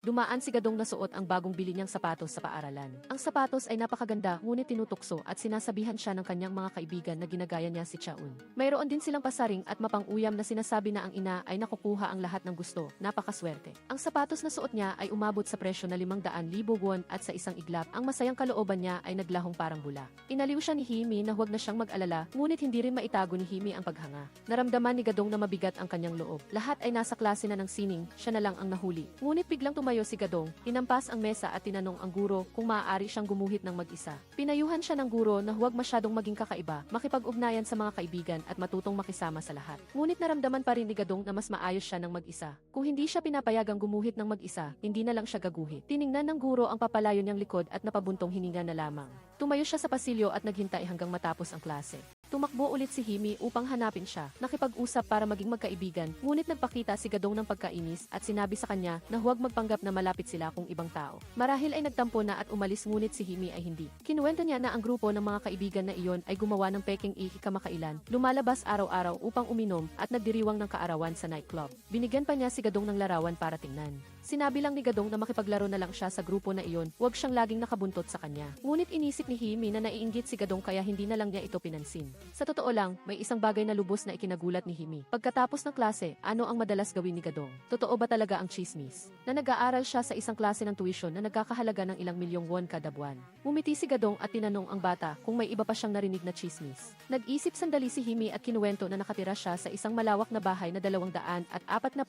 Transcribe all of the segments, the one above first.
Dumaan si Gadong na suot ang bagong bili niyang sapatos sa paaralan. Ang sapatos ay napakaganda ngunit tinutukso at sinasabihan siya ng kanyang mga kaibigan na ginagaya niya si Chaun. Mayroon din silang pasaring at mapang-uyam na sinasabi na ang ina ay nakukuha ang lahat ng gusto, napakaswerte. Ang sapatos na suot niya ay umabot sa presyo na 500,000 won at sa isang iglap ang masayang kalooban niya ay naglahong parang bula. Inaliw siya ni Himi na huwag na siyang mag-alala ngunit hindi rin maitago ni Himi ang paghanga. Naramdaman ni Gadong na mabigat ang kanyang loob. Lahat ay nasa klase na ng sining, siya na lang ang nahuli. Ngunit biglang tumayo si Gadong, hinampas ang mesa at tinanong ang guro kung maaari siyang gumuhit ng mag-isa. Pinayuhan siya ng guro na huwag masyadong maging kakaiba, makipag-ugnayan sa mga kaibigan at matutong makisama sa lahat. Ngunit naramdaman pa rin ni Gadong na mas maayos siya ng mag-isa. Kung hindi siya pinapayagang gumuhit ng mag-isa, hindi na lang siya gaguhit. Tiningnan ng guro ang papalayo niyang likod at napabuntong hininga na lamang. Tumayo siya sa pasilyo at naghintay hanggang matapos ang klase. Tumakbo ulit si Himi upang hanapin siya, nakipag-usap para maging magkaibigan, ngunit nagpakita si Gadong ng pagkainis at sinabi sa kanya na huwag magpanggap na malapit sila kung ibang tao. Marahil ay nagtampo na at umalis ngunit si Himi ay hindi. Kinuwento niya na ang grupo ng mga kaibigan na iyon ay gumawa ng peking kamakailan, lumalabas araw-araw upang uminom at nagdiriwang ng kaarawan sa nightclub. Binigyan pa niya si Gadong ng larawan para tingnan. Sinabi lang ni Gadong na makipaglaro na lang siya sa grupo na iyon, huwag siyang laging nakabuntot sa kanya. Ngunit inisip ni Himi na naiinggit si Gadong kaya hindi na lang niya ito pinansin. Sa totoo lang, may isang bagay na lubos na ikinagulat ni Himi. Pagkatapos ng klase, ano ang madalas gawin ni Gadong? Totoo ba talaga ang chismis? Na nag-aaral siya sa isang klase ng tuition na nagkakahalaga ng ilang milyong won kada buwan. Ngumiti si Gadong at tinanong ang bata kung may iba pa siyang narinig na chismis. Nag-isip sandali si Himi at kinuwento na nakatira siya sa isang malawak na bahay na 240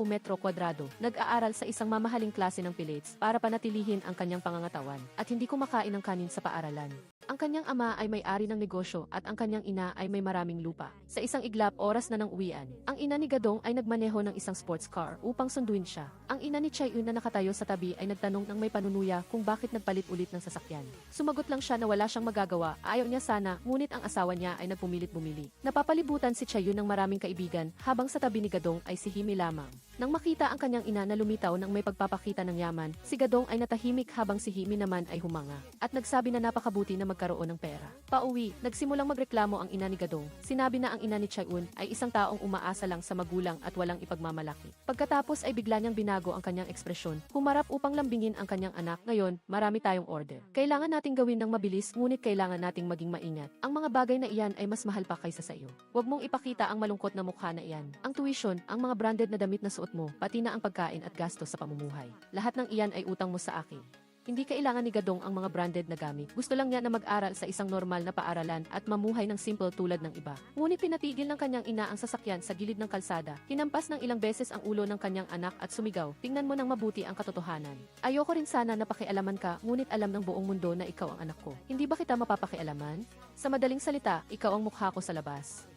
metro kwadrado. Nag-aaral sa isang mamahaling klase ng pilates para panatilihin ang kanyang pangangatawan at hindi kumakain ng kanin sa paaralan. Ang kanyang ama ay may-ari ng negosyo at ang kanyang ina ay may maraming lupa. Sa isang iglap, oras na ng uwian. Ang ina ni Gadong ay nagmaneho ng isang sports car upang sunduin siya. Ang ina ni Chaeun na nakatayo sa tabi ay nagtanong ng may panunuya kung bakit nagpalit ulit ng sasakyan. Sumagot lang siya na wala siyang magagawa, ayaw niya sana, ngunit ang asawa niya ay nagpumilit bumili. Napapalibutan si Chaeun ng maraming kaibigan habang sa tabi ni Gadong ay si Himi lamang. Nang makita ang kanyang ina na lumitaw ng may pagpapakita ng yaman, si Gadong ay natahimik habang si Himi naman ay humanga. At nagsabi na napakabuti na magkaroon ng pera. Pauwi, nagsimulang magreklamo ang ina ni Gadong. Sinabi na ang ina ni Chaeun ay isang taong umaasa lang sa magulang at walang ipagmamalaki. Pagkatapos ay bigla niyang binago ang kanyang ekspresyon, humarap upang lambingin ang kanyang anak. Ngayon, marami tayong order. Kailangan nating gawin ng mabilis ngunit kailangan nating maging maingat. Ang mga bagay na iyan ay mas mahal pa kaysa sa iyo. Huwag mong ipakita ang malungkot na mukha na iyan. Ang tuition, ang mga branded na damit na suot mo, pati na ang pagkain at gastos sa pamumuhay. Lahat ng iyan ay utang mo sa akin. Hindi kailangan ni Gadong ang mga branded na gamit. Gusto lang niya na mag-aral sa isang normal na paaralan at mamuhay ng simple tulad ng iba. Ngunit pinatigil ng kanyang ina ang sasakyan sa gilid ng kalsada. Hinampas ng ilang beses ang ulo ng kanyang anak at sumigaw, tingnan mo ng mabuti ang katotohanan. Ayoko rin sana na pakialaman ka, ngunit alam ng buong mundo na ikaw ang anak ko. Hindi ba kita mapapakialaman? Sa madaling salita, ikaw ang mukha ko sa labas.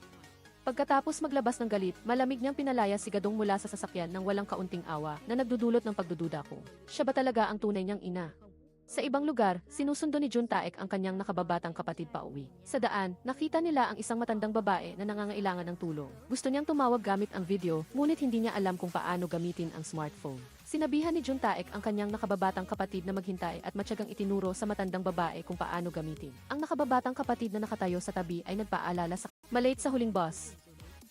Pagkatapos maglabas ng galit, malamig niyang pinalaya si Gadong mula sa sasakyan ng walang kaunting awa na nagdudulot ng pagdududa ko. Siya ba talaga ang tunay niyang ina? Sa ibang lugar, sinusundo ni Jun Taek ang kanyang nakababatang kapatid pauwi. Sa daan, nakita nila ang isang matandang babae na nangangailangan ng tulong. Gusto niyang tumawag gamit ang video, ngunit hindi niya alam kung paano gamitin ang smartphone. Sinabihan ni Jun Taek ang kanyang nakababatang kapatid na maghintay at matyagang itinuro sa matandang babae kung paano gamitin. Ang nakababatang kapatid na nakatayo sa tabi ay nagpaalala sa malate sa huling bus.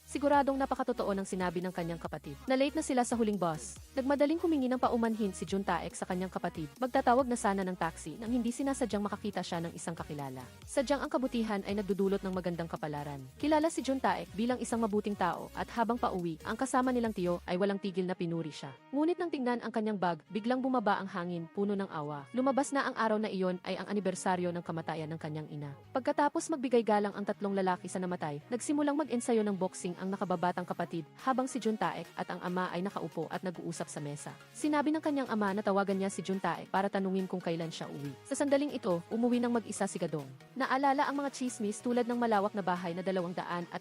Siguradong napakatotoo ng sinabi ng kanyang kapatid. Na-late na sila sa huling bus. Nagmadaling humingi ng paumanhin si Jun Taek sa kanyang kapatid. Magtatawag na sana ng taxi nang hindi sinasadyang makakita siya ng isang kakilala. Sadyang ang kabutihan ay nagdudulot ng magandang kapalaran. Kilala si Jun Taek bilang isang mabuting tao at habang pauwi, ang kasama nilang tiyo ay walang tigil na pinuri siya. Ngunit nang tingnan ang kanyang bag, biglang bumaba ang hangin, puno ng awa. Lumabas na ang araw na iyon ay ang anibersaryo ng kamatayan ng kanyang ina. Pagkatapos magbigay galang ang tatlong lalaki sa namatay, nagsimulang mag-ensayo ng boxing ang nakababatang kapatid habang si Jun Taek at ang ama ay nakaupo at nag-uusap sa mesa. Sinabi ng kanyang ama na tawagan niya si Jun Taek para tanungin kung kailan siya uwi. Sa sandaling ito, umuwi ng mag-isa si Gadong. Naalala ang mga chismis tulad ng malawak na bahay na 240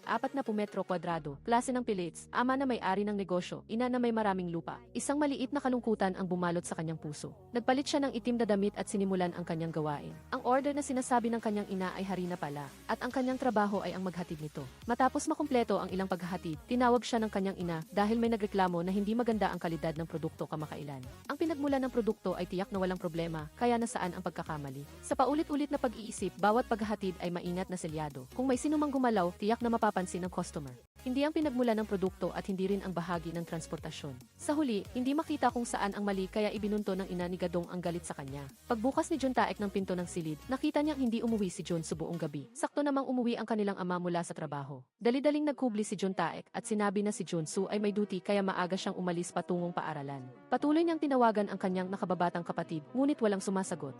metro kwadrado, klase ng pilates, ama na may-ari ng negosyo, ina na may maraming lupa. Isang maliit na kalungkutan ang bumalot sa kanyang puso. Nagpalit siya ng itim na damit at sinimulan ang kanyang gawain. Ang order na sinasabi ng kanyang ina ay harina pala, at ang kanyang trabaho ay ang maghatid nito. Matapos makumpleto ang ilang paghahatid, tinawag siya ng kanyang ina dahil may nagreklamo na hindi maganda ang kalidad ng produkto kamakailan. Ang pinagmulan ng produkto ay tiyak na walang problema, kaya nasaan ang pagkakamali. Sa paulit-ulit na pag-iisip, bawat paghahatid ay maingat na selyado. Kung may sinumang gumalaw, tiyak na mapapansin ng customer. hindi ang pinagmula ng produkto at hindi rin ang bahagi ng transportasyon. Sa huli, hindi makita kung saan ang mali kaya ibinunto ng ina ni Gadong ang galit sa kanya. Pagbukas ni John Taek ng pinto ng silid, nakita niyang hindi umuwi si John sa buong gabi. Sakto namang umuwi ang kanilang ama mula sa trabaho. Dali-daling nagkubli si John Taek at sinabi na si Junsu ay may duty kaya maaga siyang umalis patungong paaralan. Patuloy niyang tinawagan ang kanyang nakababatang kapatid, ngunit walang sumasagot.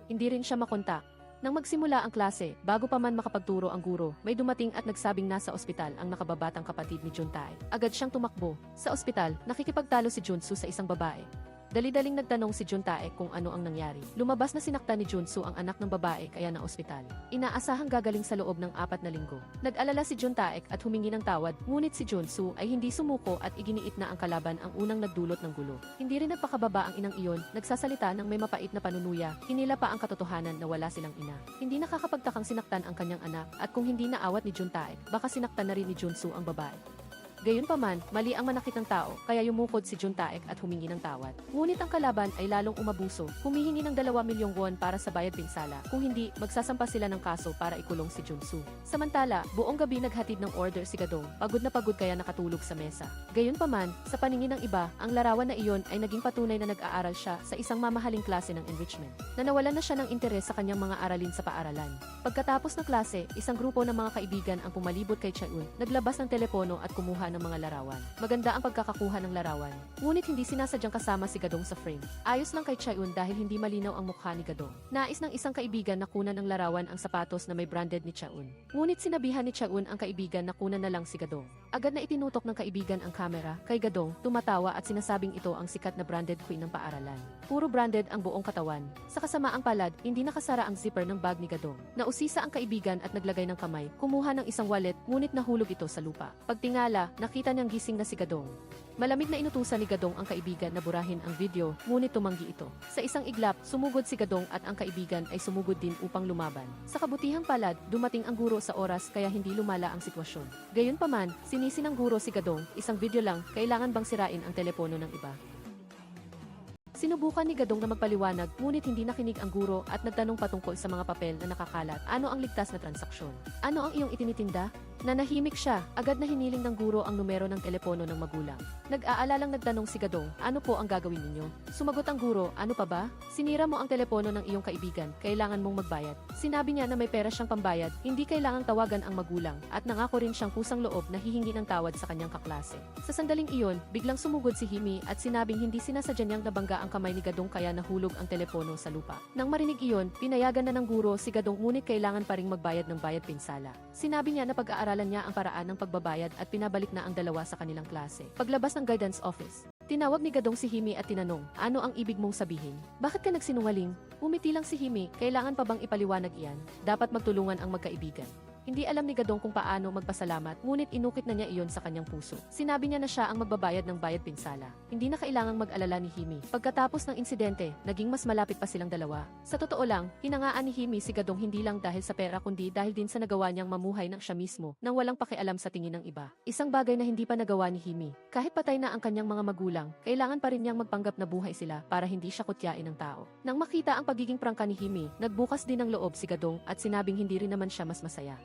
Hindi rin siya makontak. Nang magsimula ang klase, bago pa man makapagturo ang guro, may dumating at nagsabing nasa ospital ang nakababatang kapatid ni John Taek. Agad siyang tumakbo. Sa ospital, nakikipagtalo si Junsu sa isang babae. Dali-daling nagtanong si John Taek kung ano ang nangyari. Lumabas na sinaktan ni Junsu ang anak ng babae kaya na ospital. Inaasahang gagaling sa loob ng 4 na linggo. Nag-alala si John Taek at humingi ng tawad, ngunit si Junsu ay hindi sumuko at iginiit na ang kalaban ang unang nagdulot ng gulo. Hindi rin nagpakababa ang inang iyon, nagsasalita ng may mapait na panunuya, hinila pa ang katotohanan na wala silang ina. Hindi nakakapagtakang sinaktan ang kanyang anak at kung hindi naawat ni John Taek, baka sinaktan na rin ni Junsu ang babae. Gayunpaman, mali ang manakit ng tao, kaya yumukod si John Taek at humingi ng tawad. Ngunit ang kalaban ay lalong umabuso, humihingi ng 2 milyong won para sa bayad pinsala, kung hindi, magsasampa sila ng kaso para ikulong si Junsu. Samantala, buong gabi naghatid ng order si Gadong, pagod na pagod kaya nakatulog sa mesa. Gayunpaman, sa paningin ng iba, ang larawan na iyon ay naging patunay na nag-aaral siya sa isang mamahaling klase ng enrichment. Nanawalan na siya ng interes sa kanyang mga aralin sa paaralan. Pagkatapos ng klase, isang grupo ng mga kaibigan ang pumalibot kay Chaeun, naglabas ng telepono at kumuha ng mga larawan. Maganda ang pagkakakuha ng larawan. Ngunit hindi sinasadyang kasama si Gadong sa frame. Ayos lang kay Chaeun dahil hindi malinaw ang mukha ni Gadong. Nais ng isang kaibigan na kunan ng larawan ang sapatos na may branded ni Chaeun. Ngunit sinabihan ni Chaeun ang kaibigan na kunan na lang si Gadong. Agad na itinutok ng kaibigan ang kamera kay Gadong, tumatawa at sinasabing ito ang sikat na branded queen ng paaralan. Puro branded ang buong katawan. Sa kasamaang palad, hindi nakasara ang zipper ng bag ni Gadong. Nausisa ang kaibigan at naglagay ng kamay, kumuha ng isang wallet, ngunit nahulog ito sa lupa. Pagtingala, nakita niyang gising na si Gadong. Malamig na inutusan ni Gadong ang kaibigan na burahin ang video, ngunit tumanggi ito. Sa isang iglap, sumugod si Gadong at ang kaibigan ay sumugod din upang lumaban. Sa kabutihang palad, dumating ang guro sa oras kaya hindi lumala ang sitwasyon. Gayunpaman, sinisi ng guro si Gadong, isang video lang, kailangan bang sirain ang telepono ng iba? Sinubukan ni Gadong na magpaliwanag, ngunit hindi nakinig ang guro at nagtanong patungkol sa mga papel na nakakalat. Ano ang ligtas na transaksyon? Ano ang iyong itinitinda? Nanahimik siya, agad na hiniling ng guro ang numero ng telepono ng magulang. Nag-aalalang nagtanong si Gadong, ano po ang gagawin ninyo? Sumagot ang guro, ano pa ba? Sinira mo ang telepono ng iyong kaibigan, kailangan mong magbayad. Sinabi niya na may pera siyang pambayad, hindi kailangang tawagan ang magulang, at nangako rin siyang kusang loob na hihingi ng tawad sa kanyang kaklase. Sa sandaling iyon, biglang sumugod si Himi at sinabing hindi sinasadya niyang nabangga ang kamay ni Gadong kaya nahulog ang telepono sa lupa. Nang marinig iyon, pinayagan na ng guro si Gadong ngunit kailangan pa ring magbayad ng bayad pinsala. Sinabi niya na pag-aaralan niya ang paraan ng pagbabayad at pinabalik na ang dalawa sa kanilang klase. Paglabas ng guidance office, tinawag ni Gadong si Himi at tinanong, ano ang ibig mong sabihin? Bakit ka nagsinungaling? Umiti lang si Himi, kailangan pa bang ipaliwanag iyan? Dapat magtulungan ang magkaibigan. Hindi alam ni Gadong kung paano magpasalamat, ngunit inukit na niya iyon sa kanyang puso. Sinabi niya na siya ang magbabayad ng bayad pinsala. Hindi na kailangang mag-alala ni Himi. Pagkatapos ng insidente, naging mas malapit pa silang dalawa. Sa totoo lang, hinangaan ni Himi si Gadong hindi lang dahil sa pera kundi dahil din sa nagawa niyang mamuhay ng siya mismo, nang walang pakialam sa tingin ng iba. Isang bagay na hindi pa nagawa ni Himi. Kahit patay na ang kanyang mga magulang, kailangan pa rin niyang magpanggap na buhay sila para hindi siya kutyain ng tao. Nang makita ang pagiging prangka ni Himi, nagbukas din ng loob si Gadong at sinabing hindi rin naman siya mas masaya.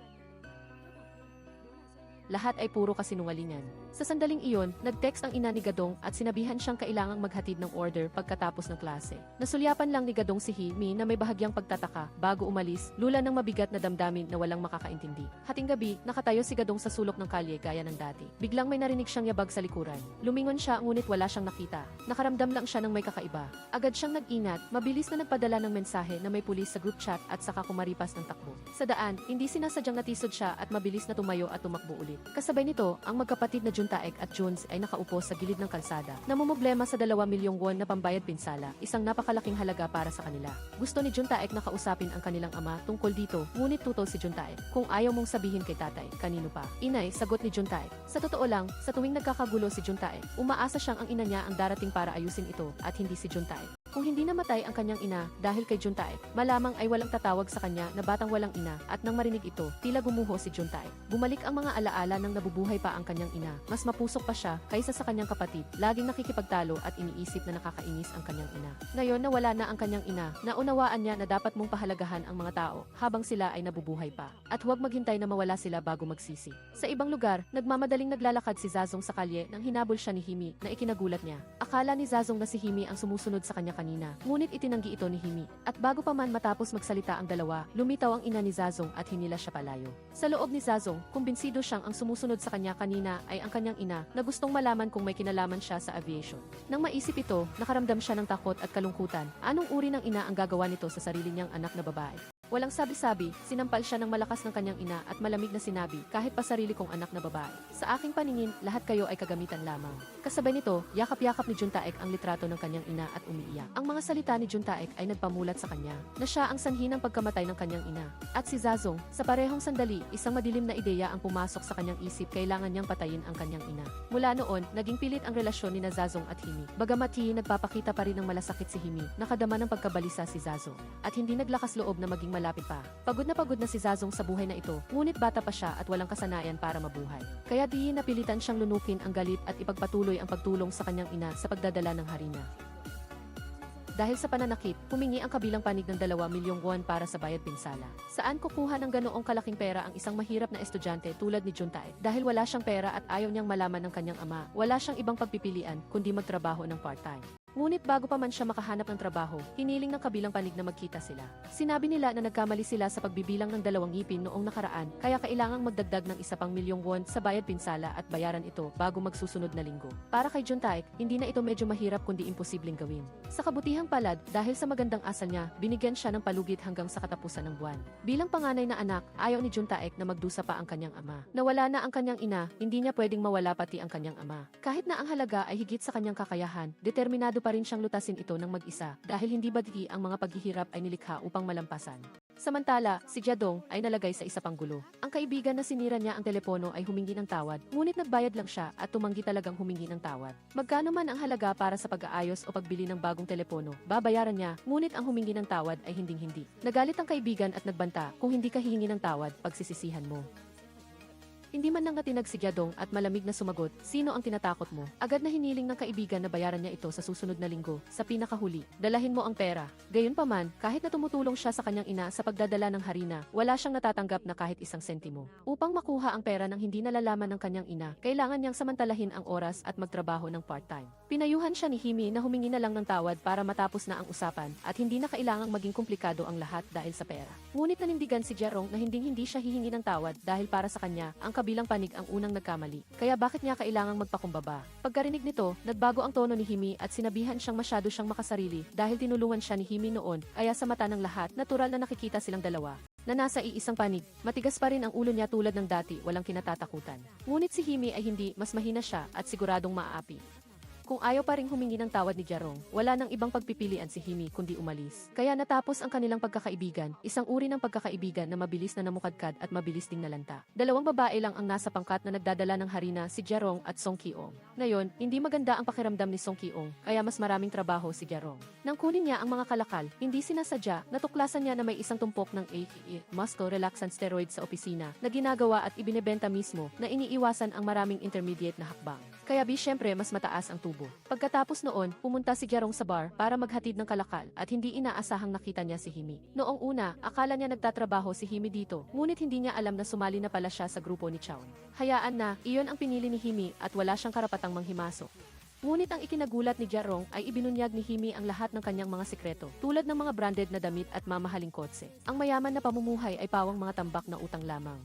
Lahat ay puro kasinungalingan. Sa sandaling iyon, nag-text ang ina ni Gadong at sinabihan siyang kailangang maghatid ng order pagkatapos ng klase. Nasulyapan lang ni Gadong si Himi na may bahagyang pagtataka bago umalis, lula ng mabigat na damdamin na walang makakaintindi. Hating gabi, nakatayo si Gadong sa sulok ng kalye gaya ng dati. Biglang may narinig siyang yabag sa likuran. Lumingon siya ngunit wala siyang nakita. Nakaramdam lang siya ng may kakaiba. Agad siyang nag-ingat, mabilis na nagpadala ng mensahe na may pulis sa group chat at saka kumaripas ng takbo. Sa daan, hindi sinasadyang natisod siya at mabilis na tumayo at tumakbo ulit. Kasabay nito, ang magkapatid na John Taek at Jones ay nakaupo sa gilid ng kalsada. Namumblema sa 2 milyong won na pambayad pinsala, isang napakalaking halaga para sa kanila. Gusto ni John Taek na kausapin ang kanilang ama tungkol dito, ngunit tutol si John Taek. Kung ayaw mong sabihin kay tatay, kanino pa? Inay, sagot ni John Taek. Sa totoo lang, sa tuwing nagkakagulo si John Taek, umaasa siyang ang ina niya ang darating para ayusin ito at hindi si John Taek. Kung hindi namatay ang kanyang ina dahil kay Juntaek, malamang ay walang tatawag sa kanya na batang walang ina at nang marinig ito, tila gumuho si Juntaek. Bumalik ang mga alaala ng nabubuhay pa ang kanyang ina. Mas mapusok pa siya kaysa sa kanyang kapatid, laging nakikipagtalo at iniisip na nakakainis ang kanyang ina. Ngayon na wala na ang kanyang ina, naunawaan niya na dapat mong pahalagahan ang mga tao habang sila ay nabubuhay pa. At huwag maghintay na mawala sila bago magsisi. Sa ibang lugar, nagmamadaling naglalakad si Zazong sa kalye nang hinabol siya ni Himi na ikinagulat niya. Akala ni Zazong na si Himi ang sumusunod sa kanya kanina, ngunit itinanggi ito ni Himi. At bago pa man matapos magsalita ang dalawa, lumitaw ang ina ni Zazong at hinila siya palayo. Sa loob ni Zazong, kumbinsido siyang ang sumusunod sa kanya kanina ay ang kanyang ina na gustong malaman kung may kinalaman siya sa aviation. Nang maisip ito, nakaramdam siya ng takot at kalungkutan. Anong uri ng ina ang gagawa nito sa sarili niyang anak na babae? Walang sabi-sabi, sinampal siya ng malakas ng kanyang ina at malamig na sinabi, kahit pa sarili kong anak na babae. Sa aking paningin, lahat kayo ay kagamitan lamang. Kasabay nito, yakap-yakap ni Juntaek ang litrato ng kanyang ina at umiiyak. Ang mga salita ni Juntaek ay nagpamulat sa kanya, na siya ang sanhi ng pagkamatay ng kanyang ina. At si Zazong, sa parehong sandali, isang madilim na ideya ang pumasok sa kanyang isip, kailangan niyang patayin ang kanyang ina. Mula noon, naging pilit ang relasyon ni na Zazong at Himi. Bagamat nagpapakita pa rin ng malasakit si Himi, nakadama ng pagkabalisa si Zazong. At hindi naglakas loob na maging malapit pa. Pagod na si Zazong sa buhay na ito, ngunit bata pa siya at walang kasanayan para mabuhay. Kaya napilitan siyang lunukin ang galit at ipagpatuloy ang pagtulong sa kanyang ina sa pagdadala ng harina. Dahil sa pananakit, humingi ang kabilang panig ng 2 milyong won para sa bayad pinsala. Saan kukuha ng ganoong kalaking pera ang isang mahirap na estudyante tulad ni Juntaek? Dahil wala siyang pera at ayaw niyang malaman ng kanyang ama, wala siyang ibang pagpipilian kundi magtrabaho ng part-time. Ngunit bago pa man siya makahanap ng trabaho, hiniling ng kabilang panig na magkita sila. Sinabi nila na nagkamali sila sa pagbibilang ng 2 ngipin noong nakaraan, kaya kailangang magdagdag ng 1 pang milyong won sa bayad pinsala at bayaran ito bago magsusunod na linggo. Para kay Juntaek, hindi na ito medyo mahirap kundi imposibleng gawin. Sa kabutihang palad, dahil sa magandang asal niya, binigyan siya ng palugit hanggang sa katapusan ng buwan. Bilang panganay na anak, ayaw ni Juntaek na magdusa pa ang kanyang ama. Nawala na ang kanyang ina, hindi niya pwedeng mawala pati ang kanyang ama. Kahit na ang halaga ay higit sa kanyang kakayahan, determinado pa rin siyang lutasin ito ng mag-isa dahil hindi badki ang mga paghihirap ay nilikha upang malampasan. Samantala, si Jiadong ay nalagay sa isa pang gulo. Ang kaibigan na sinira niya ang telepono ay humingi ng tawad, ngunit nagbayad lang siya at tumanggi talagang humingi ng tawad. Magkano man ang halaga para sa pag-aayos o pagbili ng bagong telepono, babayaran niya, ngunit ang humingi ng tawad ay hinding-hindi. Nagalit ang kaibigan at nagbanta, kung hindi ka hihingi ng tawad, pagsisisihan mo. Hindi man nangatinag si Jiadong at malamig na sumagot, sino ang tinatakot mo? Agad na hiniling ng kaibigan na bayaran niya ito sa susunod na linggo, sa pinakahuli. Dalahin mo ang pera. Gayunpaman, kahit na tumutulong siya sa kanyang ina sa pagdadala ng harina, wala siyang natatanggap na kahit 1 sentimo. Upang makuha ang pera ng hindi nalalaman ng kanyang ina, kailangan niyang samantalahin ang oras at magtrabaho ng part-time. Pinayuhan siya ni Himi na humingi na lang ng tawad para matapos na ang usapan at hindi na kailangang maging komplikado ang lahat dahil sa pera. Ngunit nanindigan si Jiarong na hindi siya hihingi ng tawad dahil para sa kanya, ang kabilang panig ang unang nagkamali. Kaya bakit niya kailangang magpakumbaba? Pagkarinig nito, nagbago ang tono ni Himi at sinabihan siyang masyado siyang makasarili dahil tinulungan siya ni Himi noon, kaya sa mata ng lahat, natural na nakikita silang dalawa na nasa iisang panig. Matigas pa rin ang ulo niya tulad ng dati, walang kinatatakutan. Ngunit si Himi ay hindi, mas mahina siya at siguradong maaapi. Kung ayaw pa ring humingi ng tawad ni Jiarong, wala nang ibang pagpipilian si Himi kundi umalis. Kaya natapos ang kanilang pagkakaibigan, isang uri ng pagkakaibigan na mabilis na namukadkad at mabilis ding nalanta. 2 babae lang ang nasa pangkat na nagdadala ng harina, si Jiarong at Song Ki-ong. Ngayon, hindi maganda ang pakiramdam ni Song Ki-ong, kaya mas maraming trabaho si Jiarong. Nang kunin niya ang mga kalakal, hindi sinasadya, natuklasan niya na may isang tumpok ng muscle relaxant steroid sa opisina na ginagawa at ibinebenta mismo na iniiwasan ang maraming intermediate na hakbang. Kaya syempre mas mataas ang tubo. Pagkatapos noon, pumunta si Jiarong sa bar para maghatid ng kalakal at hindi inaasahang nakita niya si Himi. Noong una, akala niya nagtatrabaho si Himi dito, ngunit hindi niya alam na sumali na pala siya sa grupo ni Chaon. Hayaan na, iyon ang pinili ni Himi at wala siyang karapatang manghimasok. Ngunit ang ikinagulat ni Jiarong ay ibinunyag ni Himi ang lahat ng kanyang mga sikreto, tulad ng mga branded na damit at mamahaling kotse. Ang mayaman na pamumuhay ay pawang mga tambak na utang lamang.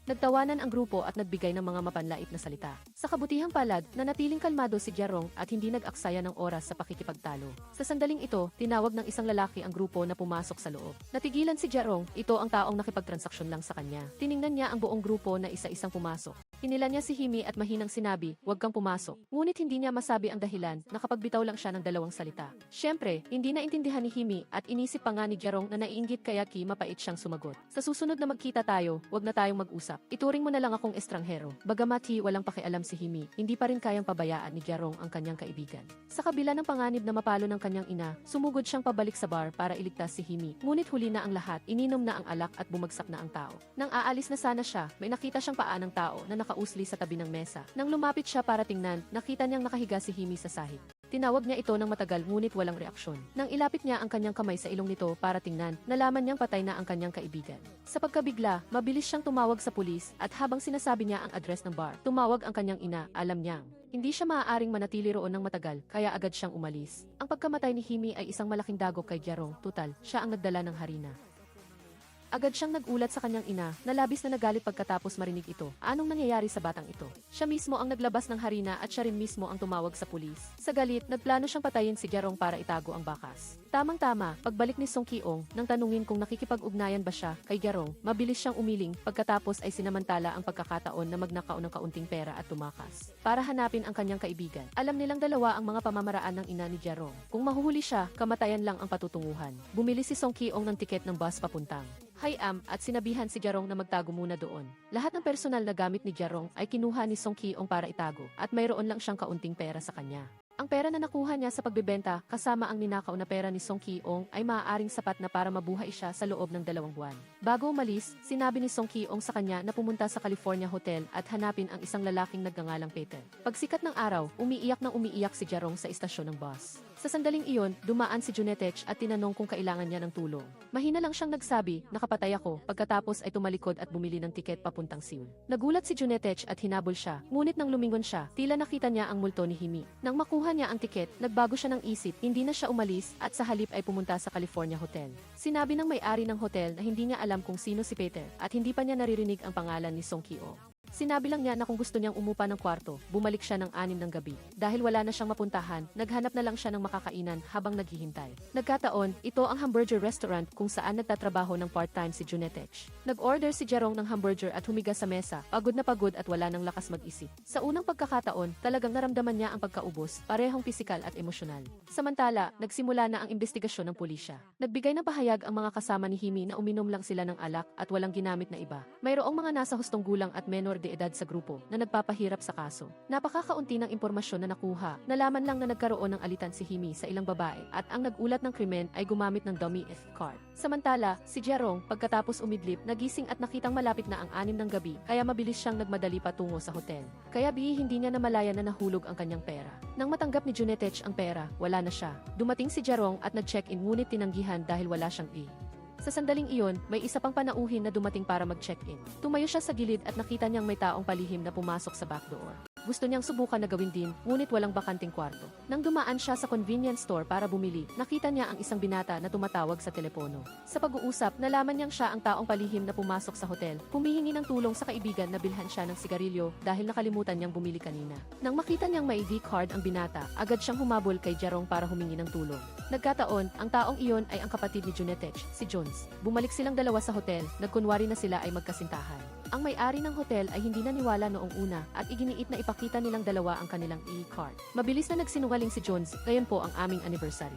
Nagtawanan ang grupo at nagbigay ng mga mapanlait na salita. Sa kabutihang palad, nanatiling kalmado si Jiarong at hindi nag-aksaya ng oras sa pakikipagtalo. Sa sandaling ito, tinawag ng isang lalaki ang grupo na pumasok sa loob. Natigilan si Jiarong, ito ang taong nakipagtransaksyon lang sa kanya. Tiningnan niya ang buong grupo na isa-isang pumasok. Hinila niya si Himi at mahinang sinabi, "Huwag kang pumasok." Ngunit hindi niya masabi ang dahilan, nakapagbitaw lang siya ng 2 salita. Siyempre, hindi naintindihan ni Himi at inisip pa nga ni Gyarong na naiinggit kaya mapait siyang sumagot. "Sa susunod na magkita tayo, huwag na tayong mag-usap. Ituring mo na lang akong estranghero." Bagamat walang pakialam si Himi, hindi pa rin kayang pabayaan ni Gyarong ang kanyang kaibigan. Sa kabila ng panganib na mapalo ng kanyang ina, sumugod siyang pabalik sa bar para iligtas si Himi. Ngunit huli na ang lahat, ininom na ang alak at bumagsak na ang tao. Nang aalis na sana siya, may nakita siyang paa ng tao na nakausli sa tabi ng mesa. Nang lumapit siya para tingnan, nakita niyang nakahiga si Himi sa sahig. Tinawag niya ito ng matagal ngunit walang reaksyon. Nang ilapit niya ang kanyang kamay sa ilong nito para tingnan, nalaman niyang patay na ang kanyang kaibigan. Sa pagkabigla, mabilis siyang tumawag sa pulis at habang sinasabi niya ang address ng bar, tumawag ang kanyang ina, alam niyang hindi siya maaaring manatili roon ng matagal kaya agad siyang umalis. Ang pagkamatay ni Himi ay isang malaking dagok kay Gyarong, tutal, siya ang nagdala ng harina. Agad siyang nagulat sa kanyang ina, na labis na nagalit pagkatapos marinig ito. Anong nangyayari sa batang ito? Siya mismo ang naglabas ng harina at siya rin mismo ang tumawag sa pulis. Sa galit, nagplano siyang patayin si Gyarong para itago ang bakas. Tamang-tama, pagbalik ni Song Ki-ong, nang tanungin kung nakikipag-ugnayan ba siya kay Gyarong, mabilis siyang umiling, pagkatapos ay sinamantala ang pagkakataon na magnakaw ng kaunting pera at tumakas para hanapin ang kanyang kaibigan. Alam nilang dalawa ang mga pamamaraan ng ina ni Gyarong. Kung mahuhuli siya, kamatayan lang ang patutunguhan. Bumili si Song Ki-ong ng tiket ng bus papuntang Hayam at sinabihan si Gyarong na magtago muna doon. Lahat ng personal na gamit ni Gyarong ay kinuha ni Song Ki-ong para itago at mayroon lang siyang kaunting pera sa kanya. Ang pera na nakuha niya sa pagbebenta kasama ang ninakaw na pera ni Song Ki-ong ay maaaring sapat na para mabuhay siya sa loob ng 2 buwan. Bago umalis, sinabi ni Song Ki-ong sa kanya na pumunta sa California Hotel at hanapin ang isang lalaking nagngangalang Peter. Pagsikat ng araw, umiiyak si Gyarong sa istasyon ng bus. Sa sandaling iyon, dumaan si Junetech at tinanong kung kailangan niya ng tulong. Mahina lang siyang nagsabi, nakapatay ako, pagkatapos ay tumalikod at bumili ng tiket papuntang Seoul. Nagulat si Junetech at hinabol siya, ngunit nang lumingon siya, tila nakita niya ang multo ni Himi. Nang makuha niya ang tiket, nagbago siya ng isip, hindi na siya umalis at sa halip ay pumunta sa California Hotel. Sinabi ng may-ari ng hotel na hindi niya alam kung sino si Peter at hindi pa niya naririnig ang pangalan ni Song Ki-oh. Sinabi lang niya na kung gusto niyang umupa ng kwarto, bumalik siya ng 6 ng gabi. Dahil wala na siyang mapuntahan, naghanap na lang siya ng makakainan habang naghihintay. Nagkataon, ito ang hamburger restaurant kung saan nagtatrabaho ng part-time si Junetech. Nag-order si Gyarong ng hamburger at humiga sa mesa, pagod na pagod at wala nang lakas mag-isip. Sa unang pagkakataon, talagang naramdaman niya ang pagkaubos, parehong pisikal at emosyonal. Samantala, nagsimula na ang investigasyon ng pulisya. Nagbigay ng pahayag ang mga kasama ni Himi na uminom lang sila ng alak at walang ginamit na iba. Mayroong mga nasa hustong gulang at menor de edad sa grupo na nagpapahirap sa kaso. Napakakaunti ng impormasyon na nakuha. Nalaman lang na nagkaroon ng alitan si Himi sa ilang babae at ang nag-ulat ng krimen ay gumamit ng dummy card. Samantala, si Gyarong pagkatapos umidlip, nagising at nakitang malapit na ang 6 ng gabi kaya mabilis siyang nagmadali patungo sa hotel. Kaya hindi niya namalayan na nahulog ang kanyang pera. Nang matanggap ni Junetech ang pera, wala na siya. Dumating si Gyarong at nag-check-in ngunit tinanggihan dahil wala siyang Sa sandaling iyon, may isa pang panauhin na dumating para mag-check-in. Tumayo siya sa gilid at nakita niyang may taong palihim na pumasok sa back door. Gusto niyang subukan na gawin din, ngunit walang bakanting kwarto. Nang dumaan siya sa convenience store para bumili, nakita niya ang isang binata na tumatawag sa telepono. Sa pag-uusap, nalaman niyang siya ang taong palihim na pumasok sa hotel. Humihingi ng tulong sa kaibigan na bilhan siya ng sigarilyo dahil nakalimutan niyang bumili kanina. Nang makita niyang may ID card ang binata, agad siyang humabol kay Gyarong para humingi ng tulong. Nagkataon, ang taong iyon ay ang kapatid ni Junetech, si Jones. Bumalik silang dalawa sa hotel, nagkunwari na sila ay magkasintahan. Ang may-ari ng hotel ay hindi naniwala noong una at iginiit na ipakita nilang dalawa ang kanilang e-card. Mabilis na nagsinungaling si Jones, ngayon po ang aming anniversary.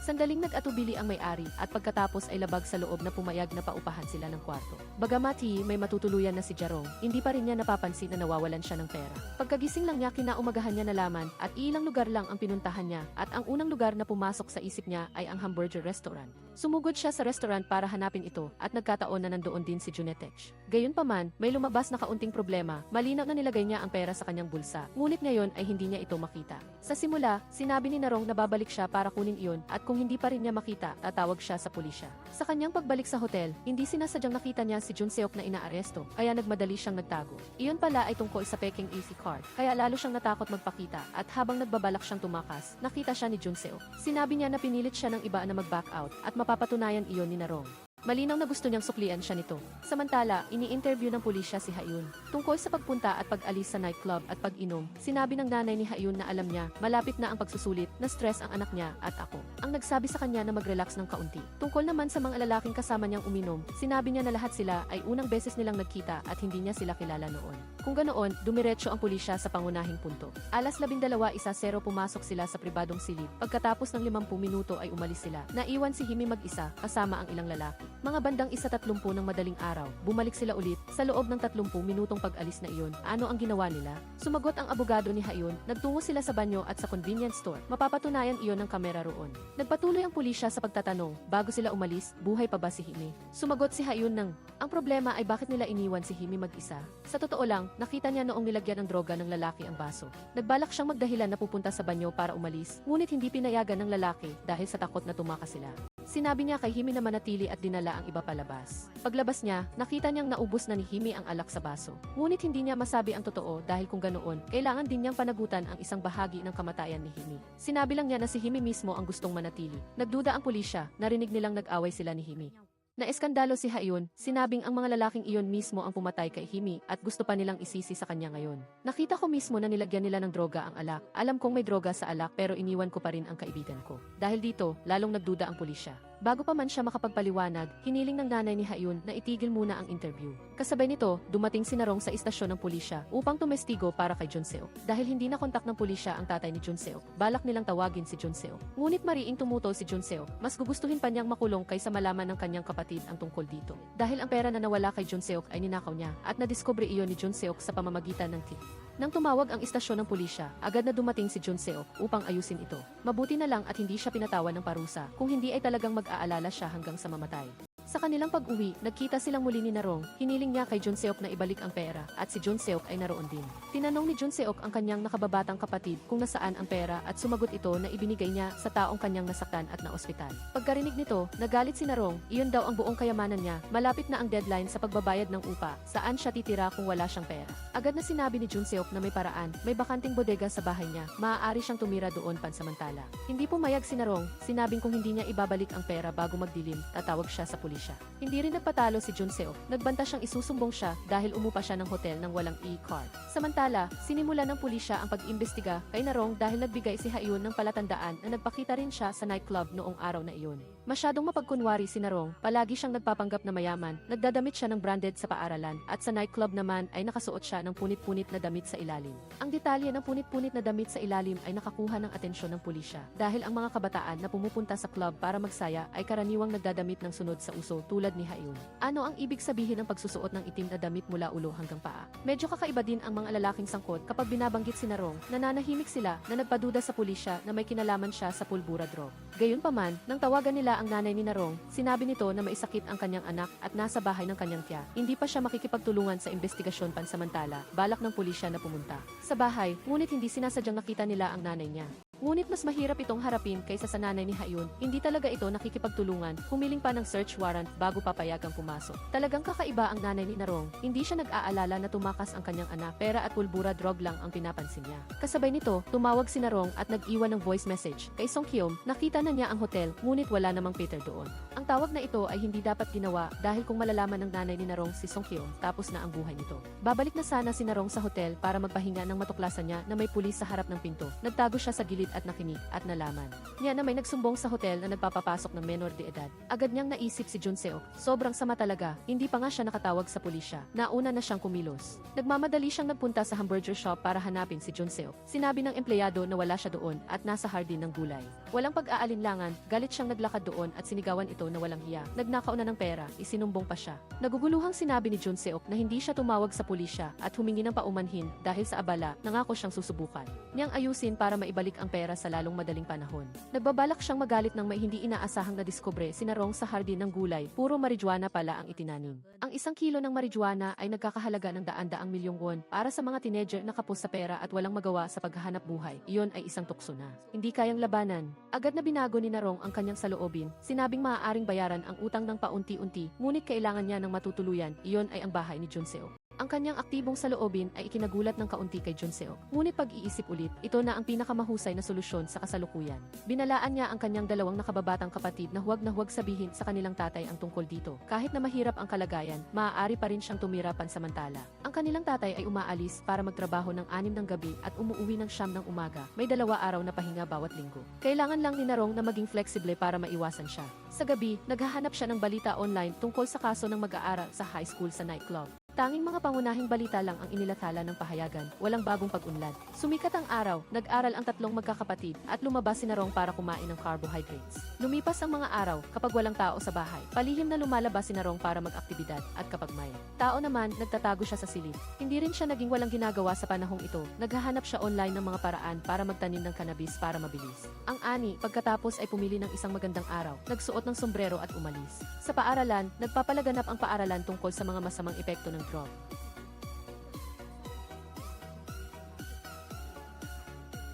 Sandaling nag-atubili ang may-ari at pagkatapos ay labag sa loob na pumayag na paupahan sila ng kwarto. Bagamat may matutuluyan na si Gyarong, hindi pa rin niya napapansin na nawawalan siya ng pera. Pagkagising lang niya kinaumagahan niya nalaman at ilang lugar lang ang pinuntahan niya at ang unang lugar na pumasok sa isip niya ay ang hamburger restaurant. Sumugod siya sa restaurant para hanapin ito at nagkataon na nandoon din si Junetech. Gayunpaman, may lumabas na kaunting problema, malinaw na nilagay niya ang pera sa kanyang bulsa, ngunit ngayon ay hindi niya ito makita. Sa simula, sinabi ni Narong na babalik siya para kunin iyon at kung hindi pa rin niya makita, tatawag siya sa pulisya. Sa kanyang pagbalik sa hotel, hindi sinasadyang nakita niya si Jun Seok na inaaresto, kaya nagmadali siyang nagtago. Iyon pala ay tungkol sa peking AC card, kaya lalo siyang natakot magpakita at habang nagbabalak siyang tumakas, nakita siya ni Jun Seok. Sinabi niya na pinilit siya ng iba na mag-back out at mapapatunayan iyon ni Narong. Malinaw na gusto niyang suklian siya nito. Samantala, ini-interview ng pulisya si Hayun. Tungkol sa pagpunta at pag-alis sa nightclub at pag-inom, sinabi ng nanay ni Hayun na alam niya, malapit na ang pagsusulit, na stress ang anak niya at ako. Ang nagsabi sa kanya na mag-relax ng kaunti. Tungkol naman sa mga lalaking kasama niyang uminom, sinabi niya na lahat sila ay unang beses nilang nagkita at hindi niya sila kilala noon. Kung ganoon, dumiretso ang pulisya sa pangunahing punto. Alas 12:10 pumasok sila sa pribadong silid. Pagkatapos ng 50 minuto ay umalis sila. Naiwan si Himi mag-isa kasama ang ilang lalaki. Mga bandang 1:30 ng madaling araw, bumalik sila ulit. Sa loob ng 30 minutong pag-alis na iyon, ano ang ginawa nila? Sumagot ang abogado ni Hayun, nagtungo sila sa banyo at sa convenience store. Mapapatunayan iyon ng kamera roon. Nagpatuloy ang pulisya sa pagtatanong, bago sila umalis, buhay pa ba si Himi? Sumagot si Hayun ng, ang problema ay bakit nila iniwan si Himi mag-isa? Sa totoo lang, nakita niya noong nilagyan ng droga ng lalaki ang baso. Nagbalak siyang magdahilan na pupunta sa banyo para umalis, ngunit hindi pinayagan ng lalaki dahil sa takot na tumakas sila. Sinabi niya kay Himi na manatili at dinala ang iba palabas. Paglabas niya, nakita niyang naubos na ni Himi ang alak sa baso. Ngunit hindi niya masabi ang totoo dahil kung ganoon, kailangan din niyang panagutan ang isang bahagi ng kamatayan ni Himi. Sinabi lang niya na si Himi mismo ang gustong manatili. Nagduda ang pulisya, narinig nilang nag-away sila ni Himi. Naeskandalo si Hayun, sinabing ang mga lalaking iyon mismo ang pumatay kay Himi at gusto pa nilang isisi sa kanya ngayon. Nakita ko mismo na nilagyan nila ng droga ang alak. Alam kong may droga sa alak pero iniwan ko pa rin ang kaibigan ko. Dahil dito, lalong nagduda ang pulisya. Bago pa man siya makapagpaliwanag, hiniling ng nanay ni Hayun na itigil muna ang interview. Kasabay nito, dumating si Narong sa istasyon ng pulisya upang tumestigo para kay Junseok. Dahil hindi na kontak ng pulisya ang tatay ni Junseok, balak nilang tawagin si Junseok. Ngunit mariing tumutol si Junseok, mas gugustuhin pa niyang makulong kaysa malaman ng kanyang kapatid ang tungkol dito. Dahil ang pera na nawala kay Junseok ay ninakaw niya at nadiskubre iyon ni Junseok sa pamamagitan ng tip. Nang tumawag ang istasyon ng pulisya, agad na dumating si Junseok upang ayusin ito. Mabuti na lang at hindi siya pinatawan ng parusa, kung hindi ay talagang mag-aalala siya hanggang sa mamatay. Sa kanilang pag-uwi, nagkita silang muli ni Narong, hiniling niya kay Junseok na ibalik ang pera, at si Junseok ay naroon din. Tinanong ni Junseok ang kanyang nakababatang kapatid kung nasaan ang pera at sumagot ito na ibinigay niya sa taong kanyang nasaktan at naospital. Pagkarinig nito, nagalit si Narong, iyon daw ang buong kayamanan niya, malapit na ang deadline sa pagbabayad ng upa, saan siya titira kung wala siyang pera. Agad na sinabi ni Junseok na may paraan, may bakanting bodega sa bahay niya, maaari siyang tumira doon pansamantala. Hindi pumayag si Narong, sinabing kung hindi niya ibabalik ang pera bago magdilim, tatawag siya sa pulisya. Hindi rin nagpatalo si Junseok, nagbanta siyang isusumbong siya dahil umupa siya ng hotel ng walang e-card. Samantala, sinimula ng pulisya ang pag-imbestiga kay Narong dahil nagbigay si Hayun ng palatandaan na nagpakita rin siya sa nightclub noong araw na iyon. Masyadong mapagkunwari si Narong, palagi siyang nagpapanggap na mayaman, nagdadamit siya ng branded sa paaralan, at sa nightclub naman ay nakasuot siya ng punit-punit na damit sa ilalim. Ang detalye ng punit-punit na damit sa ilalim ay nakakuha ng atensyon ng pulisya dahil ang mga kabataan na pumupunta sa club para magsaya ay karaniwang nagdadamit ng sunod sa uso tulad ni Hayun. Ano ang ibig sabihin ng pagsusuot ng itim na damit mula ulo hanggang paa? Medyo kakaiba din ang mga lalaking sangkot kapag binabanggit si Narong, nananahimik sila na nagpaduda sa pulisya na may kinalaman siya sa pulbura drug. Gayunpaman, nang tawagan nila ang nanay ni Narong, sinabi nito na may sakit ang kanyang anak at nasa bahay ng kanyang tiya. Hindi pa siya makikipagtulungan sa investigasyon pansamantala, balak ng pulisya na pumunta sa bahay, ngunit hindi sinasadyang nakita nila ang nanay niya. Ngunit mas mahirap itong harapin kaysa sa nanay ni Hayun, hindi talaga ito nakikipagtulungan, humiling pa ng search warrant bago papayagang pumasok. Talagang kakaiba ang nanay ni Narong, hindi siya nag-aalala na tumakas ang kanyang anak, pera at pulbura drug lang ang pinapansin niya. Kasabay nito, tumawag si Narong at nag-iwan ng voice message kay Song Kyum, nakita na niya ang hotel, ngunit wala namang Peter doon. Ang tawag na ito ay hindi dapat ginawa dahil kung malalaman ng nanay ni Narong si Song Kyum, tapos na ang buhay nito. Babalik na sana si Narong sa hotel para magpahinga nang matuklasan niya na may pulis sa harap ng pinto. Nagtago siya sa gilid at nakinig at nalaman niya na may nagsumbong sa hotel na nagpapapasok ng menor de edad. Agad niyang naisip si Junseok, sobrang sama talaga, hindi pa nga siya nakatawag sa pulisya. Nauna na siyang kumilos. Nagmamadali siyang nagpunta sa hamburger shop para hanapin si Junseok. Sinabi ng empleyado na wala siya doon at nasa hardin ng gulay. Walang pag-aalinlangan, galit siyang naglakad doon at sinigawan ito na walang hiya. Nagnakaw na ng pera, isinumbong pa siya. Naguguluhang sinabi ni Junseok na hindi siya tumawag sa pulisya at humingi ng paumanhin dahil sa abala, nangako siyang susubukan niyang ayusin para maibalik ang pera sa lalong madaling panahon. Nagbabalak siyang magalit nang may hindi inaasahang nadiskubre si Narong sa hardin ng gulay, puro marijuana pala ang itinanim. Ang 1 kilo ng marijuana ay nagkakahalaga ng daan-daang milyong won para sa mga teenager na kapos sa pera at walang magawa sa paghahanap buhay. Iyon ay isang tukso na hindi kayang labanan. Agad na binago ni Narong ang kanyang saloobin, sinabing maaaring bayaran ang utang ng paunti-unti, ngunit kailangan niya ng matutuluyan, iyon ay ang bahay ni Junseok. Ang kanyang aktibong saloobin ay ikinagulat ng kaunti kay Junseok. Ngunit pag-iisip ulit, ito na ang pinakamahusay na solusyon sa kasalukuyan. Binalaan niya ang kanyang dalawang nakababatang kapatid na huwag sabihin sa kanilang tatay ang tungkol dito. Kahit na mahirap ang kalagayan, maaari pa rin siyang tumira pansamantala. Ang kanilang tatay ay umaalis para magtrabaho ng 6 ng gabi at umuuwi ng 9 ng umaga. May 2 araw na pahinga bawat linggo. Kailangan lang ni Narong na maging flexible para maiwasan siya. Sa gabi, naghahanap siya ng balita online tungkol sa kaso ng mag-aaral sa high school sa nightclub. Tanging mga pangunahing balita lang ang inilathala ng pahayagan, walang bagong pag-unlad. Sumikat ang araw, nag-aral ang 3 magkakapatid at lumabas si Narong para kumain ng carbohydrates. Lumipas ang mga araw kapag walang tao sa bahay. Palihim na lumalabas si Narong para mag-aktibidad at kapag may tao naman, nagtatago siya sa silid. Hindi rin siya naging walang ginagawa sa panahong ito. Naghahanap siya online ng mga paraan para magtanim ng cannabis para mabilis. Ang ani, pagkatapos ay pumili ng isang magandang araw, nagsuot ng sombrero at umalis. Sa paaralan, nagpapalaganap ang paaralan tungkol sa mga masamang epekto ng drug.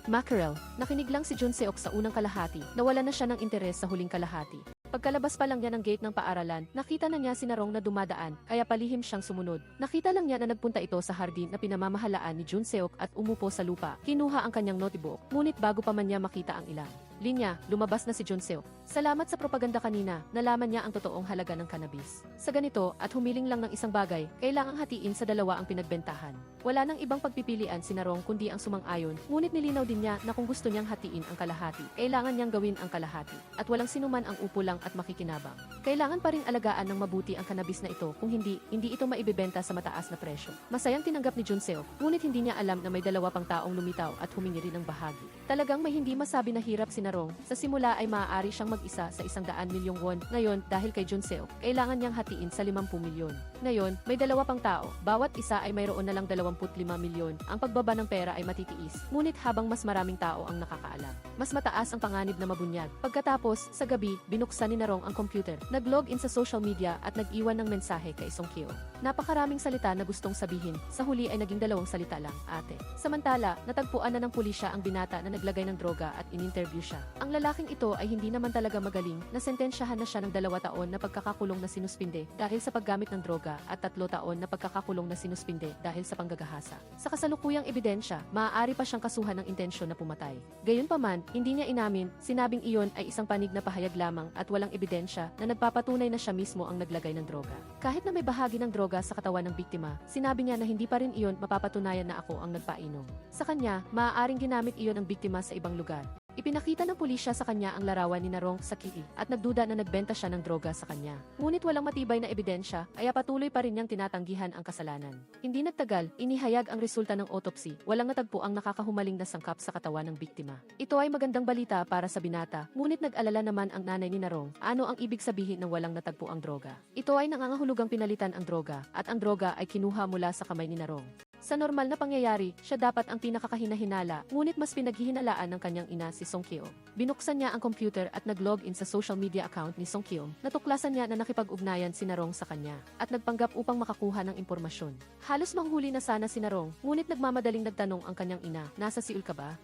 Mackerel, nakinig lang si Junseok sa unang kalahati, nawala na siya ng interes sa huling kalahati. Pagkalabas pa lang niya ng gate ng paaralan, nakita na niya si Narong na dumadaan, kaya palihim siyang sumunod. Nakita lang niya na nagpunta ito sa hardin na pinamamahalaan ni Junseok at umupo sa lupa. Kinuha ang kanyang notebook, ngunit bago pa man niya makita ang ilang linya, lumabas na si Junseok. Salamat sa propaganda kanina, nalaman niya ang totoong halaga ng cannabis. Sa ganito, at humiling lang ng isang bagay, kailangang hatiin sa 2 ang pinagbentahan. Wala nang ibang pagpipilian si Narong kundi ang sumang-ayon, ngunit nilinaw din niya na kung gusto niyang hatiin ang kalahati, kailangan niyang gawin ang kalahati. At walang sinuman ang upo lang at makikinabang. Kailangan pa ring alagaan ng mabuti ang cannabis na ito, kung hindi ito maibibenta sa mataas na presyo. Masayang tinanggap ni Junseok, ngunit hindi niya alam na may 2 pang taong lumitaw at humingi rin ng bahagi. Talagang may hindi masabi na hirap si Narong. Sa simula ay maaari siyang mag-isa sa 100 milyong won. Ngayon, dahil kay Junseok, kailangan niyang hatiin sa 50 milyon. Ngayon, may 2 pang tao. Bawat isa ay mayroon na lang 25 milyon. Ang pagbaba ng pera ay matitiis. Ngunit habang mas maraming tao ang nakakaalam, mas mataas ang panganib na mabunyag. Pagkatapos, sa gabi, binuksan ni Narong ang computer. Nag-log in sa social media at nag-iwan ng mensahe kay Song Kyo. Napakaraming salita na gustong sabihin. Sa huli ay naging 2 salita lang, ate. Samantala, natagpuan na ng pulisya ang binata na naglagay ng droga at in-interview siya. Ang lalaking ito ay hindi naman talaga magaling, nasentensyahan na siya ng 2 taon na pagkakakulong na sinuspinde dahil sa paggamit ng droga at 3 taon na pagkakakulong na sinuspinde dahil sa panggagahasa. Sa kasalukuyang ebidensya, maaari pa siyang kasuhan ng intensyon na pumatay. Gayunpaman, hindi niya inamin, sinabing iyon ay isang panig na pahayag lamang at walang ebidensya na nagpapatunay na siya mismo ang naglagay ng droga. Kahit na may bahagi ng droga sa katawan ng biktima, sinabi niya na hindi pa rin iyon mapapatunayan na ako ang nagpainom. Sa kanya, maaaring ginamit iyon ang biktima sa ibang lugar. Ipinakita ng pulisya sa kanya ang larawan ni Narong sa kii at nagduda na nagbenta siya ng droga sa kanya. Ngunit walang matibay na ebidensya, kaya patuloy pa rin niyang tinatanggihan ang kasalanan. Hindi nagtagal, inihayag ang resulta ng autopsy. Walang natagpo ang nakakahumaling na sangkap sa katawan ng biktima. Ito ay magandang balita para sa binata, ngunit nag-alala naman ang nanay ni Narong. Ano ang ibig sabihin ng walang natagpo ang droga? Ito ay nangangahulugang pinalitan ang droga, at ang droga ay kinuha mula sa kamay ni Narong. Sa normal na pangyayari, siya dapat ang pinakakahinahinala, ngunit mas pinaghihinalaan ng kanyang ina si Song Kyo. Binuksan niya ang computer at nag-log in sa social media account ni Song Kyo. Natuklasan niya na nakipag-ugnayan si Narong sa kanya at nagpanggap upang makakuha ng impormasyon. Halos manghuli na sana si Narong, ngunit nagmamadaling nagtanong ang kanyang ina, "Nasa Seoul ka ba?"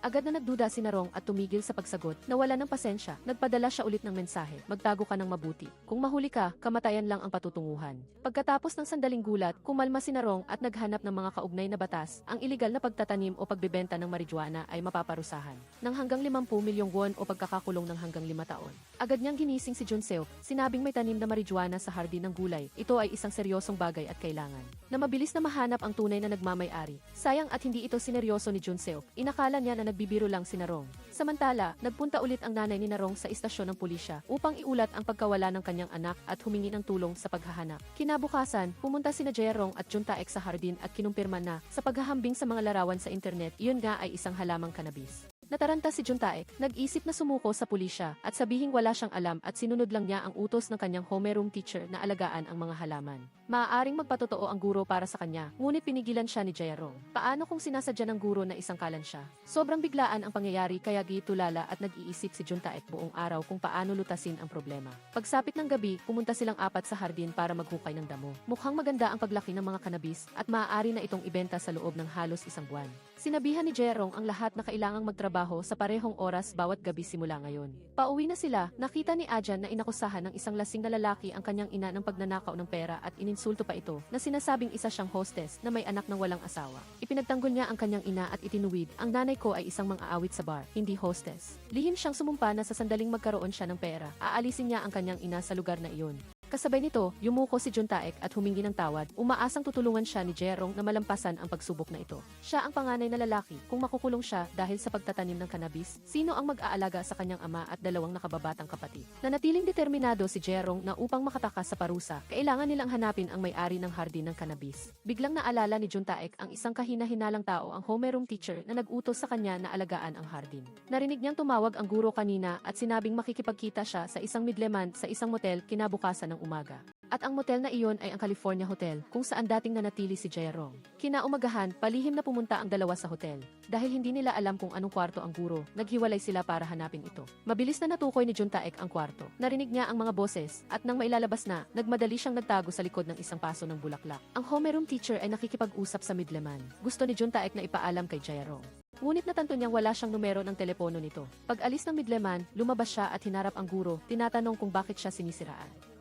Agad na nagduda si Narong at tumigil sa pagsagot. Nawala ng pasensya, nagpadala siya ulit ng mensahe. "Magtago ka ng mabuti. Kung mahuli ka, kamatayan lang ang patutunguhan." Pagkatapos ng sandaling gulat, kumalma si Narong at naghanap ng mga kaugnay na batas. Ang iligal na pagtatanim o pagbebenta ng marijuana ay mapaparusahan ng hanggang 50 milyong won o pagkakakulong ng hanggang 5 taon. Agad niyang ginising si Junseok, sinabing may tanim na marijuana sa hardin ng gulay. Ito ay isang seryosong bagay at kailangan na mabilis na mahanap ang tunay na nagmamay-ari. Sayang at hindi ito sineryoso ni Junseok. Inakala niya na nagbibiro lang si Narong. Samantala, nagpunta ulit ang nanay ni Narong sa istasyon ng pulisya upang iulat ang pagkawala ng kanyang anak at humingi ng tulong sa paghahanap. Kinabukasan, pumunta sina Jerong at Juntaek sa hardin at kinumpirma na sa paghahambing sa mga larawan sa internet, iyon nga ay isang halamang cannabis. Nataranta si Juntaek, nag-isip na sumuko sa pulisya at sabihing wala siyang alam at sinunod lang niya ang utos ng kanyang homeroom teacher na alagaan ang mga halaman. Maaaring magpatotoo ang guro para sa kanya, ngunit pinigilan siya ni Jerong. Paano kung sinasadya ng guro na isang kalan siya? Sobrang biglaan ang pangyayari kaya gitulala at nag-iisip si Juntaek buong araw kung paano lutasin ang problema. Pagsapit ng gabi, pumunta silang 4 sa hardin para maghukay ng damo. Mukhang maganda ang paglaki ng mga cannabis at maaari na itong ibenta sa loob ng halos 1 buwan. Sinabihan ni Jerong ang lahat na kailangang magtrabaho sa parehong oras bawat gabi simula ngayon. Pauwi na sila, nakita ni Ajan na inakusahan ng isang lasing na lalaki ang kanyang ina ng pagnanakaw ng pera at ininsulto pa ito na sinasabing isa siyang hostess na may anak ng walang asawa. Ipinagtanggol niya ang kanyang ina at itinuwid, ang nanay ko ay isang mang-aawit sa bar, hindi hostess. Lihim siyang sumumpa na sa sandaling magkaroon siya ng pera, aalisin niya ang kanyang ina sa lugar na iyon. Kasabay nito, yumuko si Juntaek at humingi ng tawad, umaasang tutulungan siya ni Jerong na malampasan ang pagsubok na ito. Siya ang panganay na lalaki, kung makukulong siya dahil sa pagtatanim ng cannabis, sino ang mag-aalaga sa kanyang ama at dalawang nakababatang kapatid? Nanatiling determinado si Jerong na upang makatakas sa parusa, kailangan nilang hanapin ang may-ari ng hardin ng cannabis. Biglang naalala ni Juntaek ang isang kahina-hinalang tao, ang homeroom teacher na nag-utos sa kanya na alagaan ang hardin. Narinig niyang tumawag ang guro kanina at sinabing makikipagkita siya sa isang midleman sa isang motel kinabukasan ng umaga. At ang motel na iyon ay ang California Hotel, kung saan dating nanatili si Jerong. Kinaumagahan, palihim na pumunta ang dalawa sa hotel. Dahil hindi nila alam kung anong kwarto ang guro, naghiwalay sila para hanapin ito. Mabilis na natukoy ni Juntaek ang kwarto. Narinig niya ang mga boses, at nang mailalabas na, nagmadali siyang nagtago sa likod ng isang paso ng bulaklak. Ang homeroom teacher ay nakikipag-usap sa midleman. Gusto ni Juntaek na ipaalam kay Jerong. Ngunit natanto niyang wala siyang numero ng telepono nito. Pag alis ng midleman, lumabas siya at hinarap ang guro, tinatanong kung bakit siya sinisiraan.